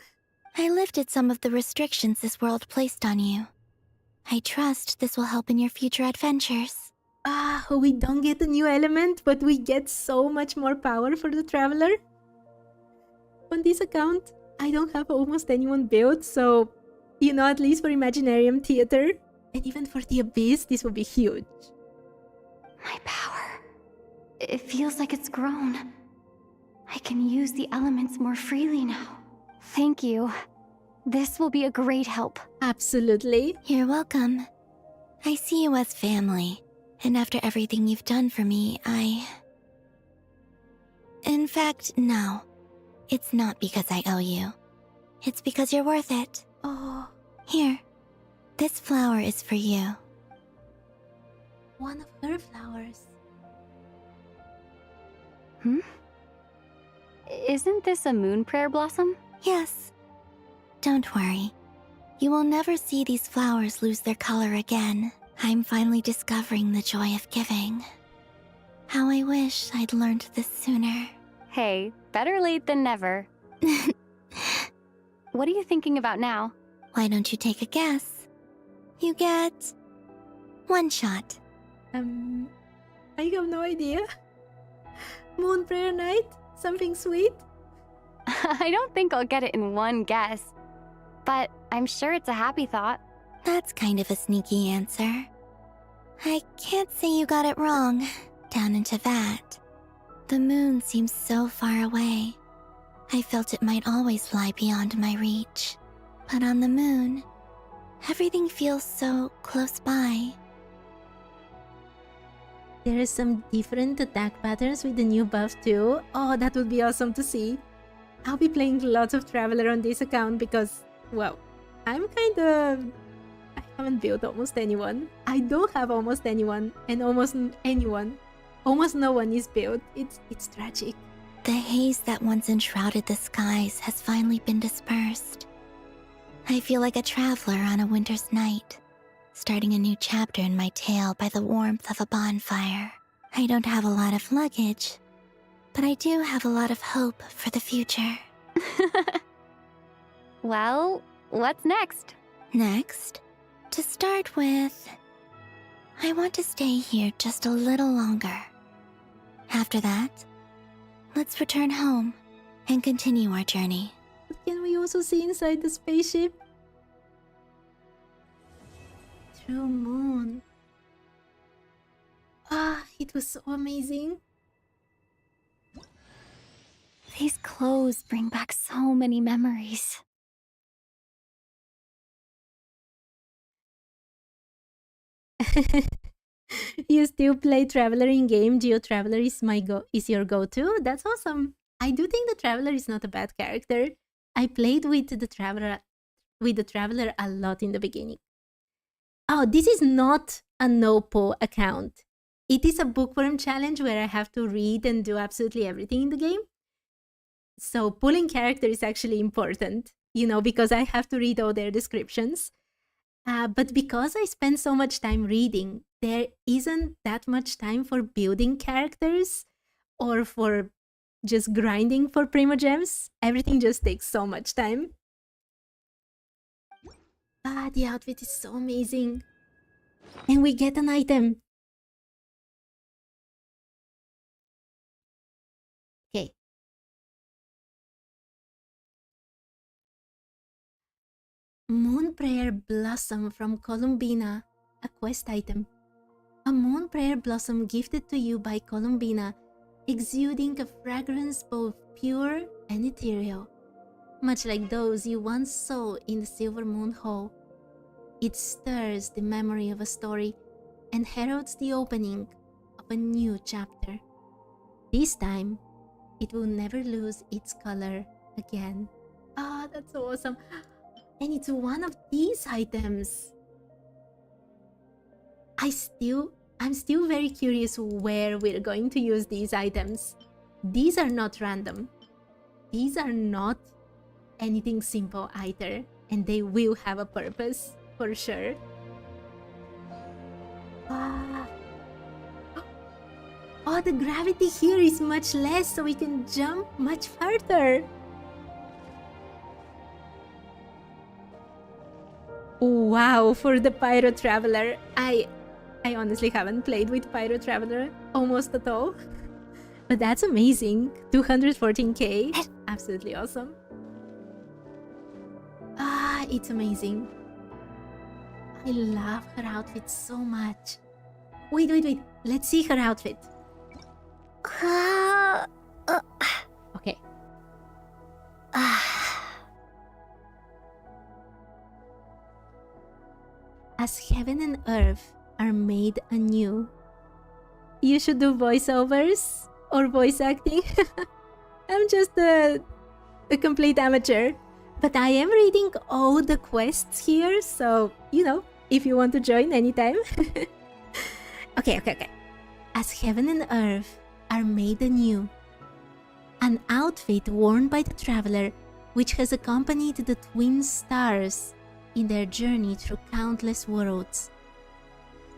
I lifted some of the restrictions this world placed on you. I trust this will help in your future adventures. We don't get a new element, but we get so much more power for the Traveler. On this account, I don't have almost anyone built, so, you know, at least for Imaginarium Theater, and even for the Abyss, this will be huge. My power. It feels like it's grown. I can use the elements more freely now. Thank you. This will be a great help. Absolutely. You're welcome. I see you as family. And after everything you've done for me, In fact, no. It's not because I owe you. It's because you're worth it. Oh. Here. This flower is for you. One of her flowers. Isn't this a moon prayer blossom? Yes. Don't worry. You will never see these flowers lose their color again. I'm finally discovering the joy of giving. How I wish I'd learned this sooner. Hey, better late than never. What are you thinking about now? Why don't you take a guess? You get 1 shot. I have no idea. Moon prayer night? Something sweet? I don't think I'll get it in 1 guess. But I'm sure it's a happy thought. That's kind of a sneaky answer. I can't say you got it wrong. Down in Teyvat, the moon seems so far away. I felt it might always lie beyond my reach. But on the moon, everything feels so close by. There are some different attack patterns with the new buff too. Oh, that would be awesome to see. I'll be playing lots of Traveler on this account because, well, I haven't built almost anyone. I don't have almost anyone, and almost no one is built. It's tragic. The haze that once enshrouded the skies has finally been dispersed. I feel like a traveler on a winter's night, starting a new chapter in my tale by the warmth of a bonfire. I don't have a lot of luggage, but I do have a lot of hope for the future. Well, what's next? Next, to start with, I want to stay here just a little longer. After that, let's return home and continue our journey. But can we also see inside the spaceship? True moon. It was so amazing. These clothes bring back so many memories. You still play Traveler in game? Geo Traveler is your go-to? That's awesome. I do think the Traveler is not a bad character. I played with the Traveler a lot in the beginning. Oh, this is not a no-po account. It is a bookworm challenge where I have to read and do absolutely everything in the game. So pulling character is actually important, because I have to read all their descriptions. But because I spend so much time reading, there isn't that much time for building characters or for just grinding for primogems. Everything just takes so much time. The outfit is so amazing. And we get an item. Okay. Prayer Blossom from Columbina, a quest item. A moon prayer blossom gifted to you by Columbina, exuding a fragrance both pure and ethereal, much like those you once saw in the Silver Moon Hall. It stirs the memory of a story and heralds the opening of a new chapter. This time, it will never lose its color again. Ah, that's so awesome. And it's one of these items. I'm still very curious where we're going to use these items. These are not random. These are not anything simple either, and they will have a purpose for sure. Ah. Oh, the gravity here is much less, so we can jump much further. Wow, for the Pyro Traveler. I honestly haven't played with Pyro Traveler almost at all. But that's amazing. 214k. Absolutely awesome. Ah, it's amazing. I love her outfit so much. Wait. Let's see her outfit. Okay. As heaven and earth are made anew. You should do voiceovers or voice acting. I'm just a complete amateur. But I am reading all the quests here, so, you know, if you want to join anytime. Okay. As heaven and earth are made anew. An outfit worn by the traveler which has accompanied the twin stars in their journey through countless worlds.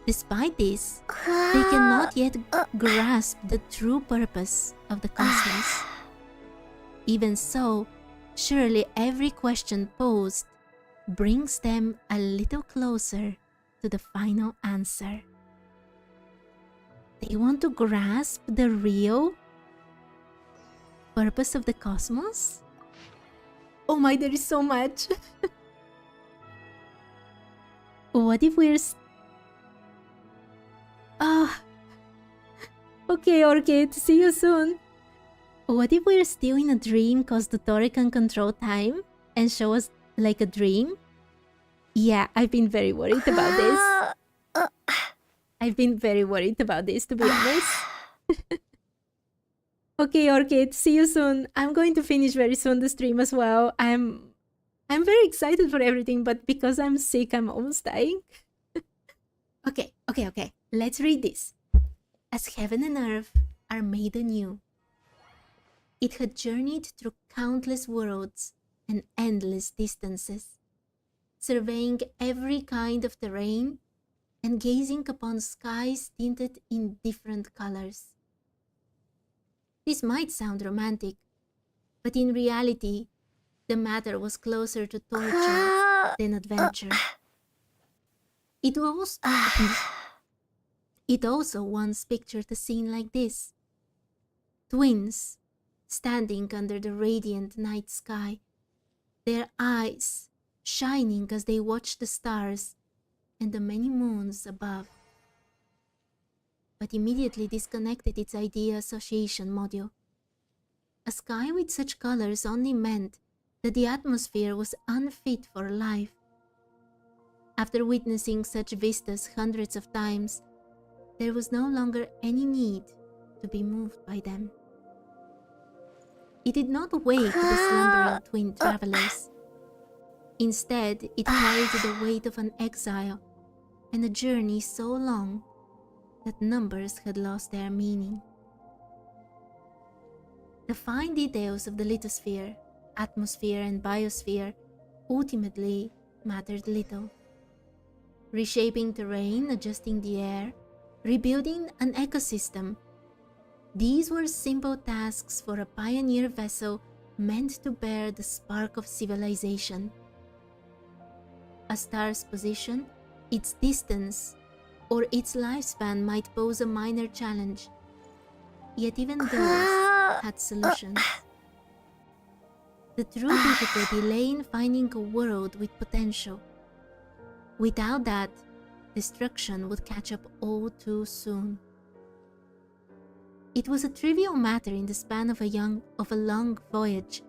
Despite this, they cannot yet grasp the true purpose of the cosmos. Even so, surely every question posed brings them a little closer to the final answer. They want to grasp the real purpose of the cosmos? Oh my, there is so much. What if we're... Okay, Orchid, see you soon. What if we're still in a dream cause the Tori can control time and show us like a dream? Yeah, I've been very worried about this. I've been very worried about this, to be honest. Okay, Orchid, see you soon. I'm going to finish very soon the stream as well. I'm very excited for everything, but because I'm sick, I'm almost dying. Okay. Let's read this. As heaven and earth are made anew. It had journeyed through countless worlds and endless distances, surveying every kind of terrain and gazing upon skies tinted in different colors. This might sound romantic, but in reality, the matter was closer to torture than adventure. It also once pictured a scene like this. Twins standing under the radiant night sky, their eyes shining as they watched the stars and the many moons above. But immediately disconnected its idea association module. A sky with such colors only meant that the atmosphere was unfit for life. After witnessing such vistas hundreds of times, there was no longer any need to be moved by them. It did not wake the slumbering twin travelers. Instead, it carried the weight of an exile and a journey so long that numbers had lost their meaning. The fine details of the lithosphere, atmosphere, and biosphere ultimately mattered little. Reshaping terrain, adjusting the air, rebuilding an ecosystem, these were simple tasks for a pioneer vessel meant to bear the spark of civilization. A star's position, its distance, or its lifespan might pose a minor challenge, yet even those had solutions. The true difficulty lay in finding a world with potential, Without that, destruction would catch up all too soon. It was a trivial matter in the span of a long voyage.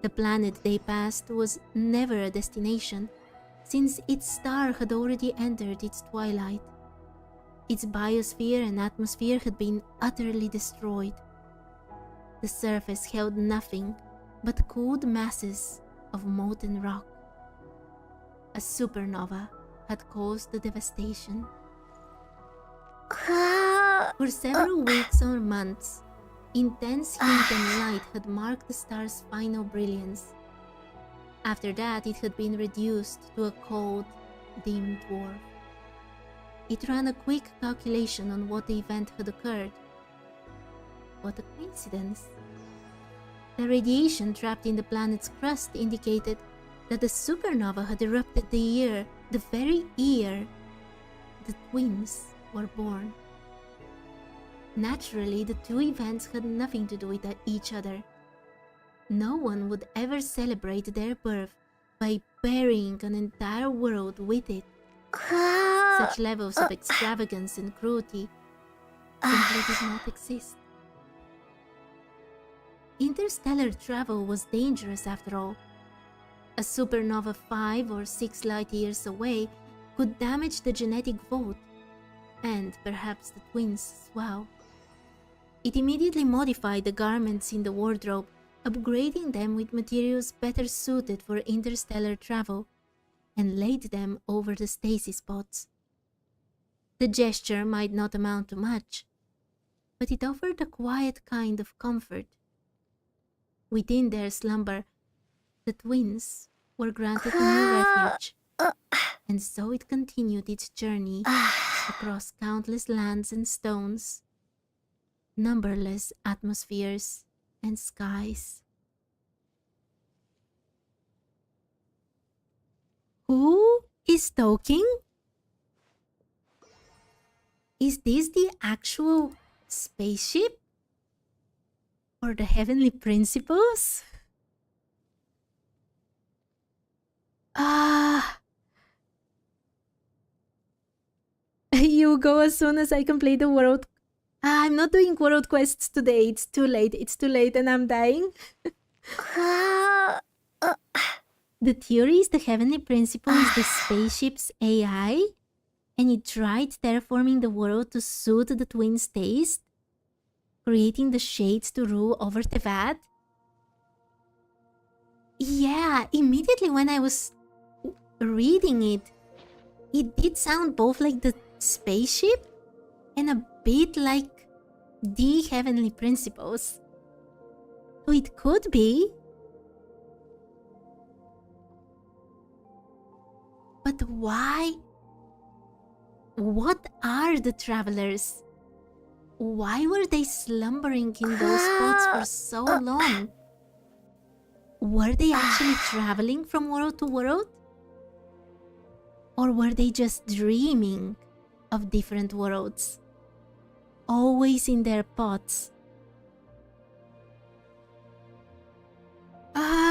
The planet they passed was never a destination, since its star had already entered its twilight. Its biosphere and atmosphere had been utterly destroyed. The surface held nothing but cooled masses of molten rock. A supernova had caused the devastation. For several weeks or months, intense heat and light had marked the star's final brilliance. After that, it had been reduced to a cold, dim dwarf. It ran a quick calculation on what the event had occurred. What a coincidence. The radiation trapped in the planet's crust indicated that the supernova had erupted the very year the twins were born. Naturally, the two events had nothing to do with each other. No one would ever celebrate their birth by burying an entire world with it. Such levels of extravagance and cruelty simply did not exist. Interstellar travel was dangerous after all. A supernova 5 or 6 light years away could damage the genetic vault, and perhaps the twins as well. It immediately modified the garments in the wardrobe, upgrading them with materials better suited for interstellar travel, and laid them over the stasis pods. The gesture might not amount to much, but it offered a quiet kind of comfort. Within their slumber, the twins were granted a new refuge, and so it continued its journey across countless lands and stones, numberless atmospheres and skies. Who is talking? Is this the actual spaceship? Or the heavenly principles? You go as soon as I complete the world. I'm not doing world quests today. It's too late and I'm dying. The theory is the heavenly principle is the spaceship's AI, and it tried terraforming the world to suit the twins' taste, creating the shades to rule over Teyvat. Yeah, immediately when I was reading it, it did sound both like the spaceship and a bit like the heavenly principles. So it could be. But why? What are the travelers? Why were they slumbering in those spots for so long? Were they actually traveling from world to world? Or were they just dreaming of different worlds? Always in their pots.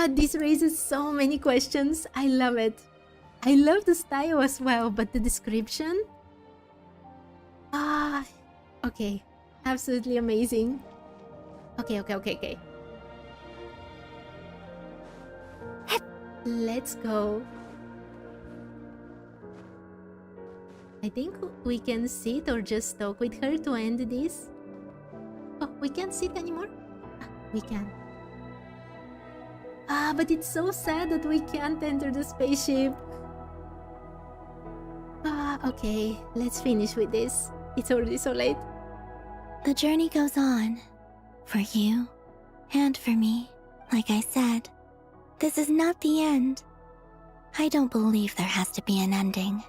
This raises so many questions. I love it. I love the style as well, but the description? Okay. Absolutely amazing. Okay. Let's go. I think we can sit or just talk with her to end this. Oh, we can't sit anymore? We can. But it's so sad that we can't enter the spaceship. Okay, let's finish with this. It's already so late. The journey goes on. For you and for me. Like I said, this is not the end. I don't believe there has to be an ending.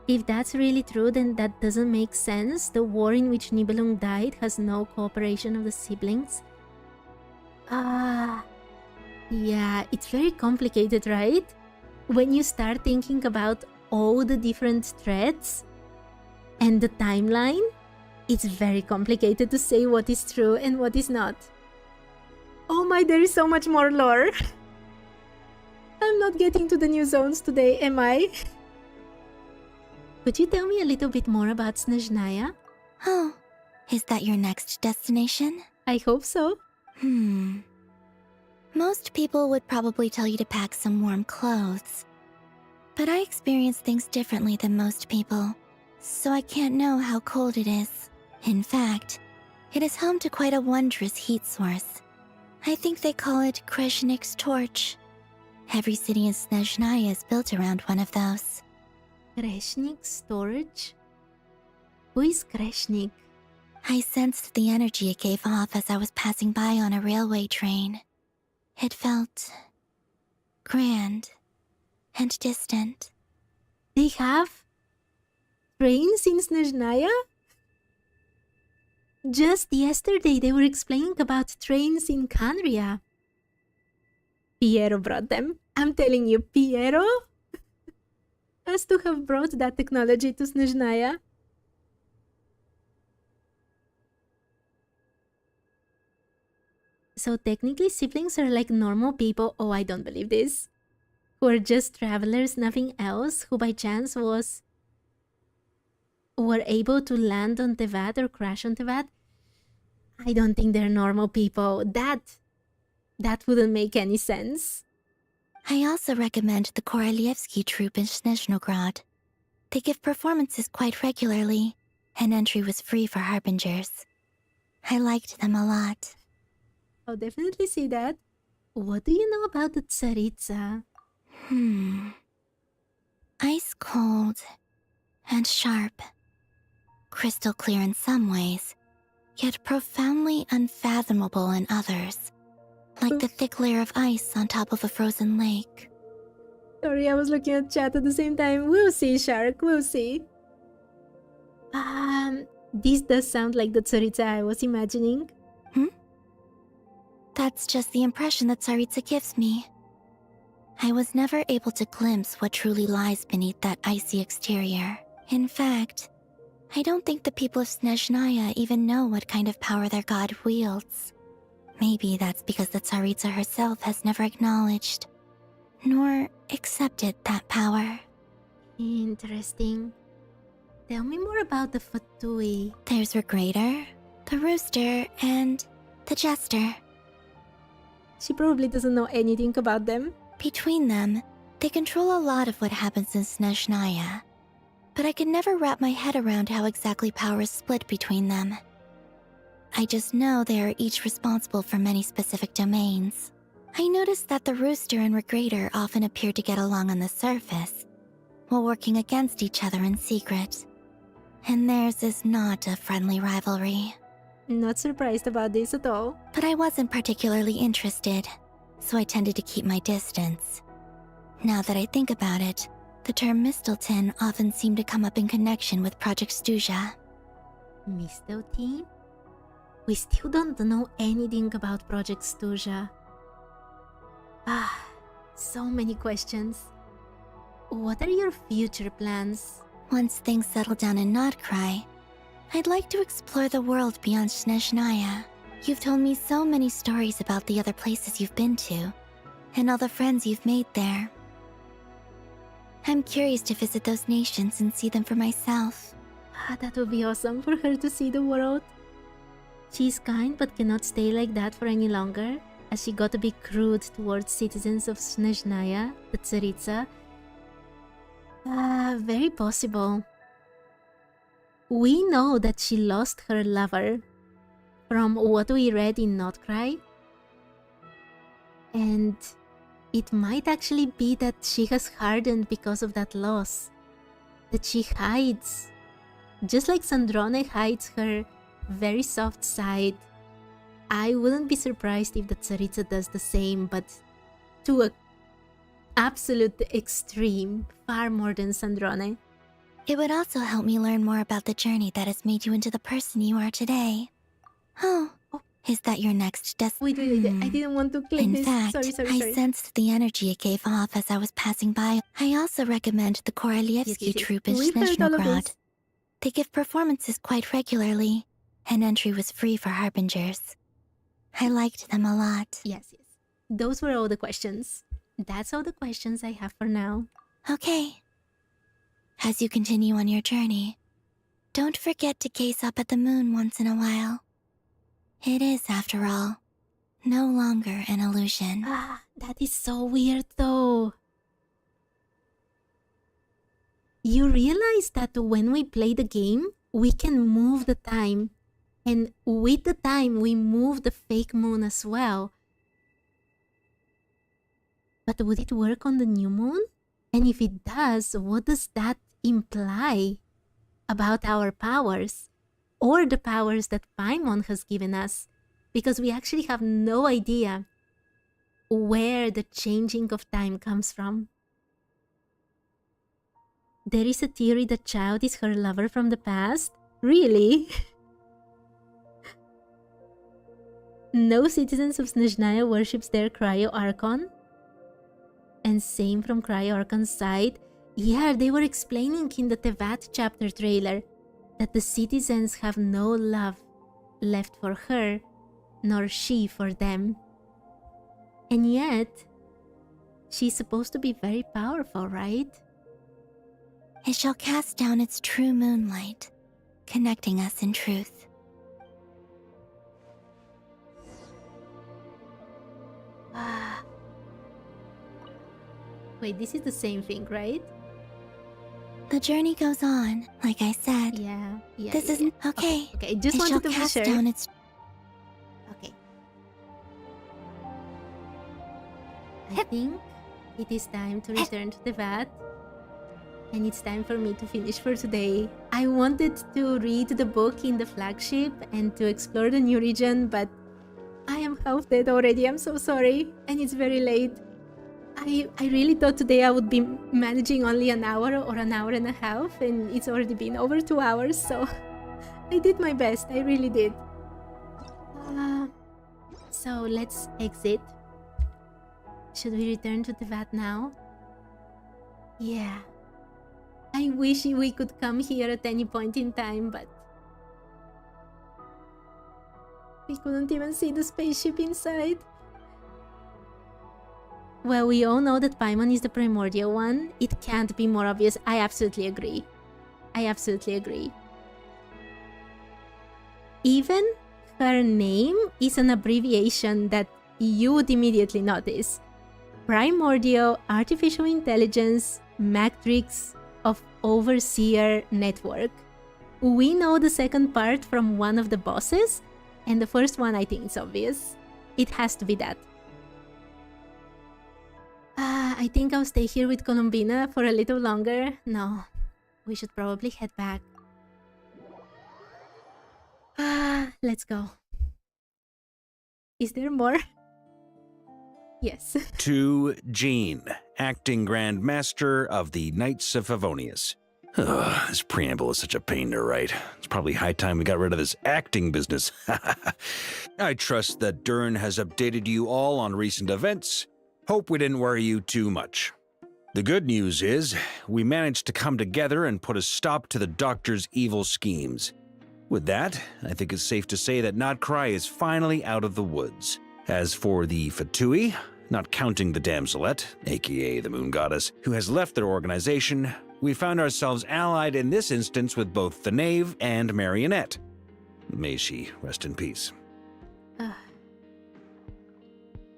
If that's really true, then that doesn't make sense. The war in which Nibelung died has no cooperation of the siblings. Yeah, it's very complicated, right? When you start thinking about all the different threads and the timeline, it's very complicated to say what is true and what is not. Oh my, there is so much more lore. I'm not getting to the new zones today, am I? Could you tell me a little bit more about Snezhnaya? Oh, is that your next destination? I hope so. Most people would probably tell you to pack some warm clothes. But I experience things differently than most people, so I can't know how cold it is. In fact, it is home to quite a wondrous heat source. I think they call it Kreshnik's torch. Every city in Snezhnaya is built around one of those. Kreshnik's torch? Who is Kreshnik? I sensed the energy it gave off as I was passing by on a railway train. It felt grand and distant. They have trains in Snezhnaya? Just yesterday they were explaining about trains in Khaenri'ah. Piero brought them. I'm telling you, Piero has to have brought that technology to Snezhnaya. So technically siblings are like normal people, oh I don't believe this, who are just travelers, nothing else, who by chance were able to land on Teyvat or crash on Teyvat. I don't think they're normal people. That wouldn't make any sense. I also recommend the Korolievsky troupe in Snezhnograd. They give performances quite regularly, and entry was free for harbingers. I liked them a lot. I'll definitely see that. What do you know about the Tsaritsa? Ice cold and sharp. Crystal clear in some ways, yet profoundly unfathomable in others. Like the thick layer of ice on top of a frozen lake. Sorry, I was looking at chat at the same time. We'll see, Shark, we'll see. This does sound like the Tsaritsa I was imagining. That's just the impression that Tsaritsa gives me. I was never able to glimpse what truly lies beneath that icy exterior. In fact, I don't think the people of Snezhnaya even know what kind of power their god wields. Maybe that's because the Tsaritsa herself has never acknowledged, nor accepted that power. Interesting. Tell me more about the Fatui. There's Regrator, the Rooster, and the Jester. She probably doesn't know anything about them. Between them, they control a lot of what happens in Snezhnaya. But I can never wrap my head around how exactly power is split between them. I just know they are each responsible for many specific domains. I noticed that the Rooster and Regrator often appear to get along on the surface, while working against each other in secret. And theirs is not a friendly rivalry. Not surprised about this at all. But I wasn't particularly interested, so I tended to keep my distance. Now that I think about it, the term Mistelton often seemed to come up in connection with Project Stuja. Mistelton? We still don't know anything about Project Stuja. So many questions. What are your future plans? Once things settle down in nod-krai, I'd like to explore the world beyond Snezhnaya. You've told me so many stories about the other places you've been to, and all the friends you've made there. I'm curious to visit those nations and see them for myself. That would be awesome for her to see the world. She's kind but cannot stay like that for any longer, as she got to be crude towards citizens of Snezhnaya, the Tsaritsa. Very possible. We know that she lost her lover from what we read in nod-krai. And it might actually be that she has hardened because of that loss. That she hides. Just like Sandrone hides her very soft side. I wouldn't be surprised if the Tsaritsa does the same, but to an absolute extreme, far more than Sandrone. It would also help me learn more about the journey that has made you into the person you are today. Oh, is that your next Wait, I didn't want to click In this. fact, Sorry. I sensed the energy it gave off as I was passing by. I also recommend the Korolievsky troupe in We've heard all of Snezhnograd. this. They give performances quite regularly, and entry was free for harbingers. I liked them a lot. Yes. Those were all the questions. that's all the questions I have for now. Okay. As you continue on your journey, don't forget to gaze up at the moon once in a while. It is, after all, no longer an illusion. Ah, that is so weird though. You realize that when we play the game, we can move the time. And with the time, we move the fake moon as well. But would it work on the new moon? And if it does, what does that imply about our powers? Or the powers that Paimon has given us? Because we actually have no idea where the changing of time comes from. There is a theory that Child is her lover from the past? Really? No citizens of Snezhnaya worships their cryo Archon? And same from cryo Archon's side. Yeah, they were explaining in the Teyvat chapter trailer that the citizens have no love left for her, nor she for them. And yet, she's supposed to be very powerful, right? It shall cast down its true moonlight, connecting us in truth. Wait, this is the same thing, right? The journey goes on, like I said. Yeah. This isn't okay. Okay, I just it wanted shall to be cast sure. down its. Okay. I think it is time to return to the vat. And it's time for me to finish for today. I wanted to read the book in the flagship and to explore the new region, but I am half dead already. I'm so sorry. And it's very late. I really thought today I would be managing only an hour or an hour and a half, and it's already been over 2 hours, so I did my best. I really did. So let's exit. Should we return to the vat now? Yeah. I wish we could come here at any point in time, but we couldn't even see the spaceship inside. Well, we all know that Paimon is the primordial one. It can't be more obvious. I absolutely agree. I absolutely agree. Even her name is an abbreviation that you would immediately notice. Primordial Artificial Intelligence Matrix of Overseer Network. We know the second part from one of the bosses, and the first one I think is obvious. It has to be that. I think I'll stay here with Columbina for a little longer. No, we should probably head back. Let's go. Is there more? Yes. To Jean, acting Grand Master of the Knights of Favonius. This preamble is such a pain to write. It's probably high time we got rid of this acting business. I trust that Dern has updated you all on recent events. Hope we didn't worry you too much. The good news is, we managed to come together and put a stop to the Doctor's evil schemes. With that, I think it's safe to say that nod-krai is finally out of the woods. As for the Fatui, not counting the damselette, aka the Moon Goddess, who has left their organization, we found ourselves allied in this instance with both the Knave and Marionette. May she rest in peace.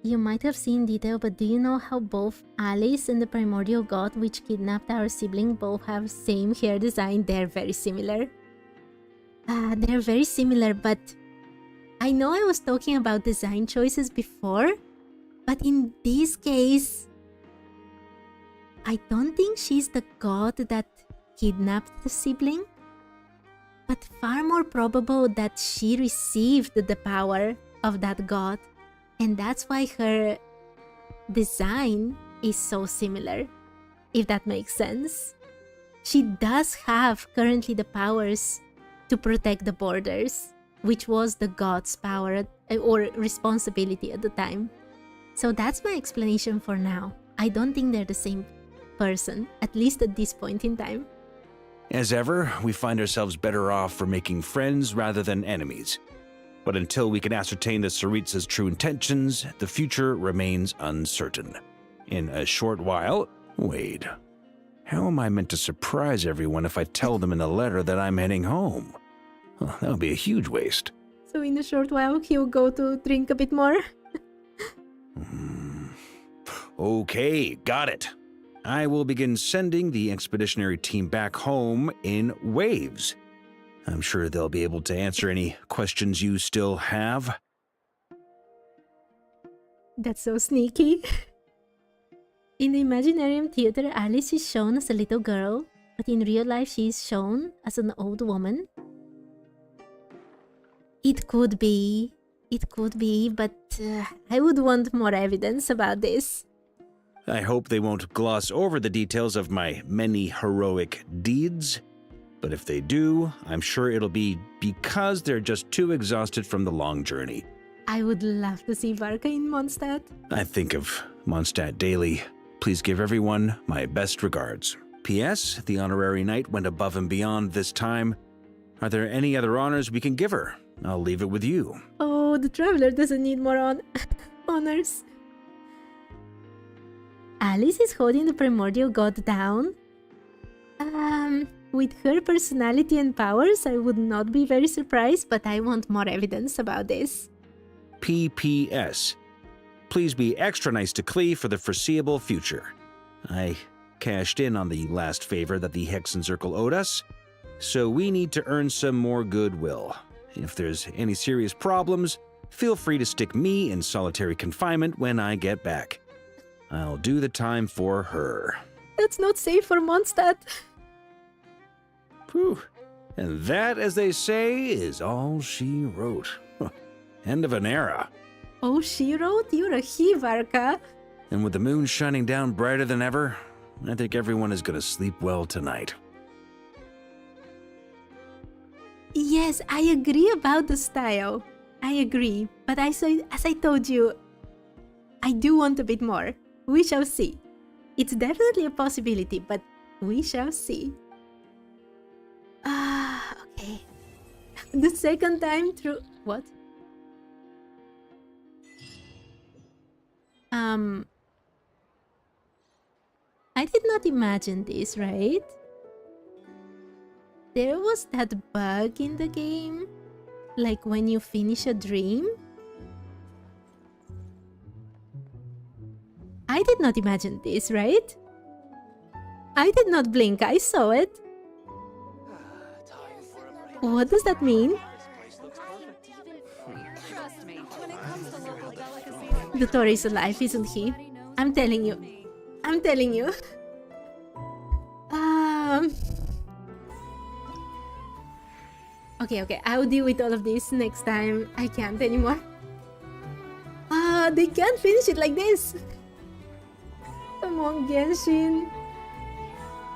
You might have seen detail, but do you know how both Alice and the primordial god which kidnapped our sibling both have same hair design? They're very similar. They're very similar, but I know I was talking about design choices before, but in this case, I don't think she's the god that kidnapped the sibling, but far more probable that she received the power of that god. And that's why her design is so similar, if that makes sense. She does have currently the powers to protect the borders, which was the god's power or responsibility at the time. So that's my explanation for now. I don't think they're the same person, at least at this point in time. As ever, we find ourselves better off for making friends rather than enemies. But until we can ascertain the Tsaritsa's true intentions, the future remains uncertain. in a short while. Wait, how am I meant to surprise everyone if I tell them in a letter that I'm heading home? Well, that would be a huge waste. So in a short while, he'll go to drink a bit more. Okay, got it. I will begin sending the expeditionary team back home in waves. I'm sure they'll be able to answer any questions you still have. That's so sneaky. In the Imaginarium Theater, Alice is shown as a little girl, but in real life she is shown as an old woman. It could be, but I would want more evidence about this. I hope they won't gloss over the details of my many heroic deeds. But if they do, I'm sure it'll be because they're just too exhausted from the long journey. I would love to see Varka in Mondstadt. I think of Mondstadt daily. Please give everyone my best regards. P.S. The honorary knight went above and beyond this time. Are there any other honors we can give her? I'll leave it with you. Oh, the traveler doesn't need more honors. Alice is holding the primordial god down. With her personality and powers, I would not be very surprised, but I want more evidence about this. P.P.S. Please be extra nice to Klee for the foreseeable future. I cashed in on the last favor that the Hexen Circle owed us, so we need to earn some more goodwill. If there's any serious problems, feel free to stick me in solitary confinement when I get back. I'll do the time for her. That's not safe for Mondstadt. Whew. And that, as they say, is all she wrote. End of an era. Oh, she wrote? You're a he, Varka. And with the moon shining down brighter than ever, I think everyone is going to sleep well tonight. Yes, I agree about the style. I agree. But as I told you, I do want a bit more. We shall see. It's definitely a possibility, but we shall see. Okay. The second time through... What? I did not imagine this, right? There was that bug in the game, like when you finish a dream. I did not imagine this, right? I did not blink, I saw it. What does that mean? The Tori is alive, isn't he? I'm telling you. I'm telling you. Okay, I'll deal with all of this next time. I can't anymore. They can't finish it like this. Come on, Genshin.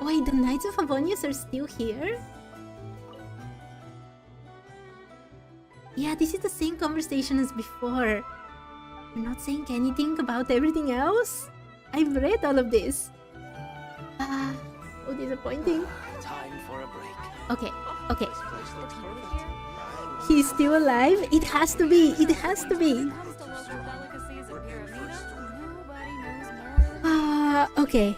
Wait, the Knights of Avonius are still here? Yeah, this is the same conversation as before. You're not saying anything about everything else? I've read all of this. So disappointing. Time for a break. Okay. He's still alive? It has to be. It has to be. Okay.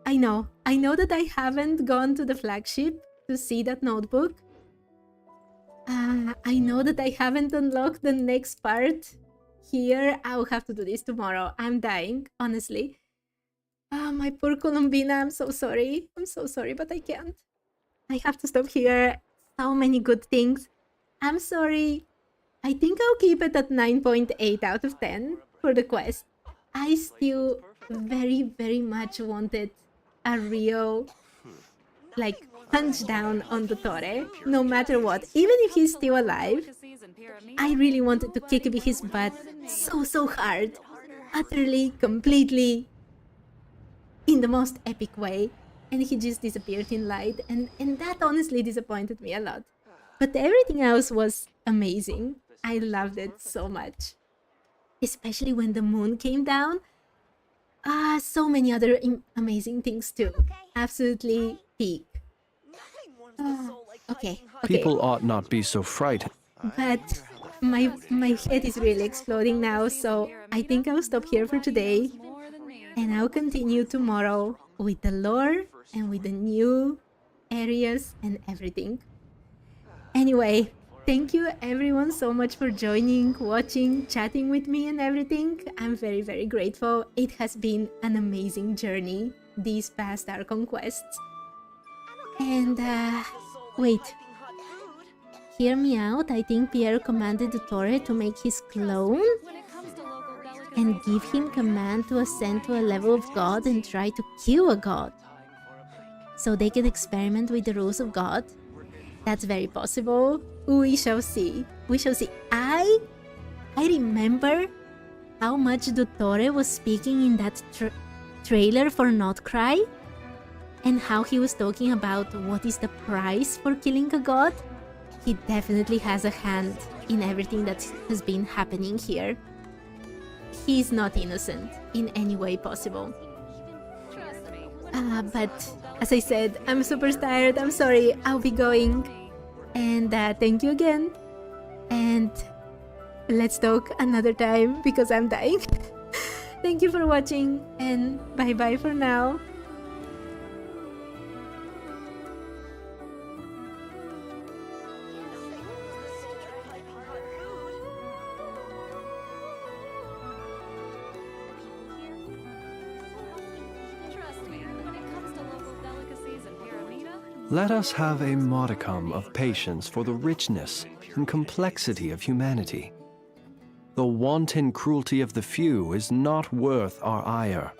I know that I haven't gone to the flagship to see that notebook. I know that I haven't unlocked the next part here. I'll have to do this tomorrow. I'm dying, honestly. My poor Columbina, I'm so sorry. I'm so sorry, but I can't. I have to stop here. So many good things. I'm sorry. I think I'll keep it at 9.8 out of 10 for the quest. I still very, very much wanted a real, like, punch down on the Tore, no matter what. Even if he's still alive, I really wanted to kick his butt so hard. Utterly, completely, in the most epic way. And he just disappeared in light, and that honestly disappointed me a lot. But everything else was amazing. I loved it so much. Especially when the moon came down. So many other amazing things too. Absolutely peak. Okay. People ought not be so frightened. But my head is really exploding now, so I think I'll stop here for today. And I'll continue tomorrow with the lore and with the new areas and everything. Anyway, thank you everyone so much for joining, watching, chatting with me and everything. I'm very, very grateful. It has been an amazing journey, these past Archon quests. And, wait. Hear me out, I think Pierre commanded Dottore to make his clone? And give him command to ascend to a level of God and try to kill a god. So they can experiment with the rules of God. That's very possible. We shall see. We shall see. I remember how much Dottore was speaking in that trailer for nod-krai, and how he was talking about what is the price for killing a god. He definitely has a hand in everything that has been happening here. He's not innocent in any way possible. But as I said, I'm super tired. I'm sorry. I'll be going. And thank you again. And let's talk another time because I'm dying. Thank you for watching, and bye-bye for now. Let us have a modicum of patience for the richness and complexity of humanity. The wanton cruelty of the few is not worth our ire.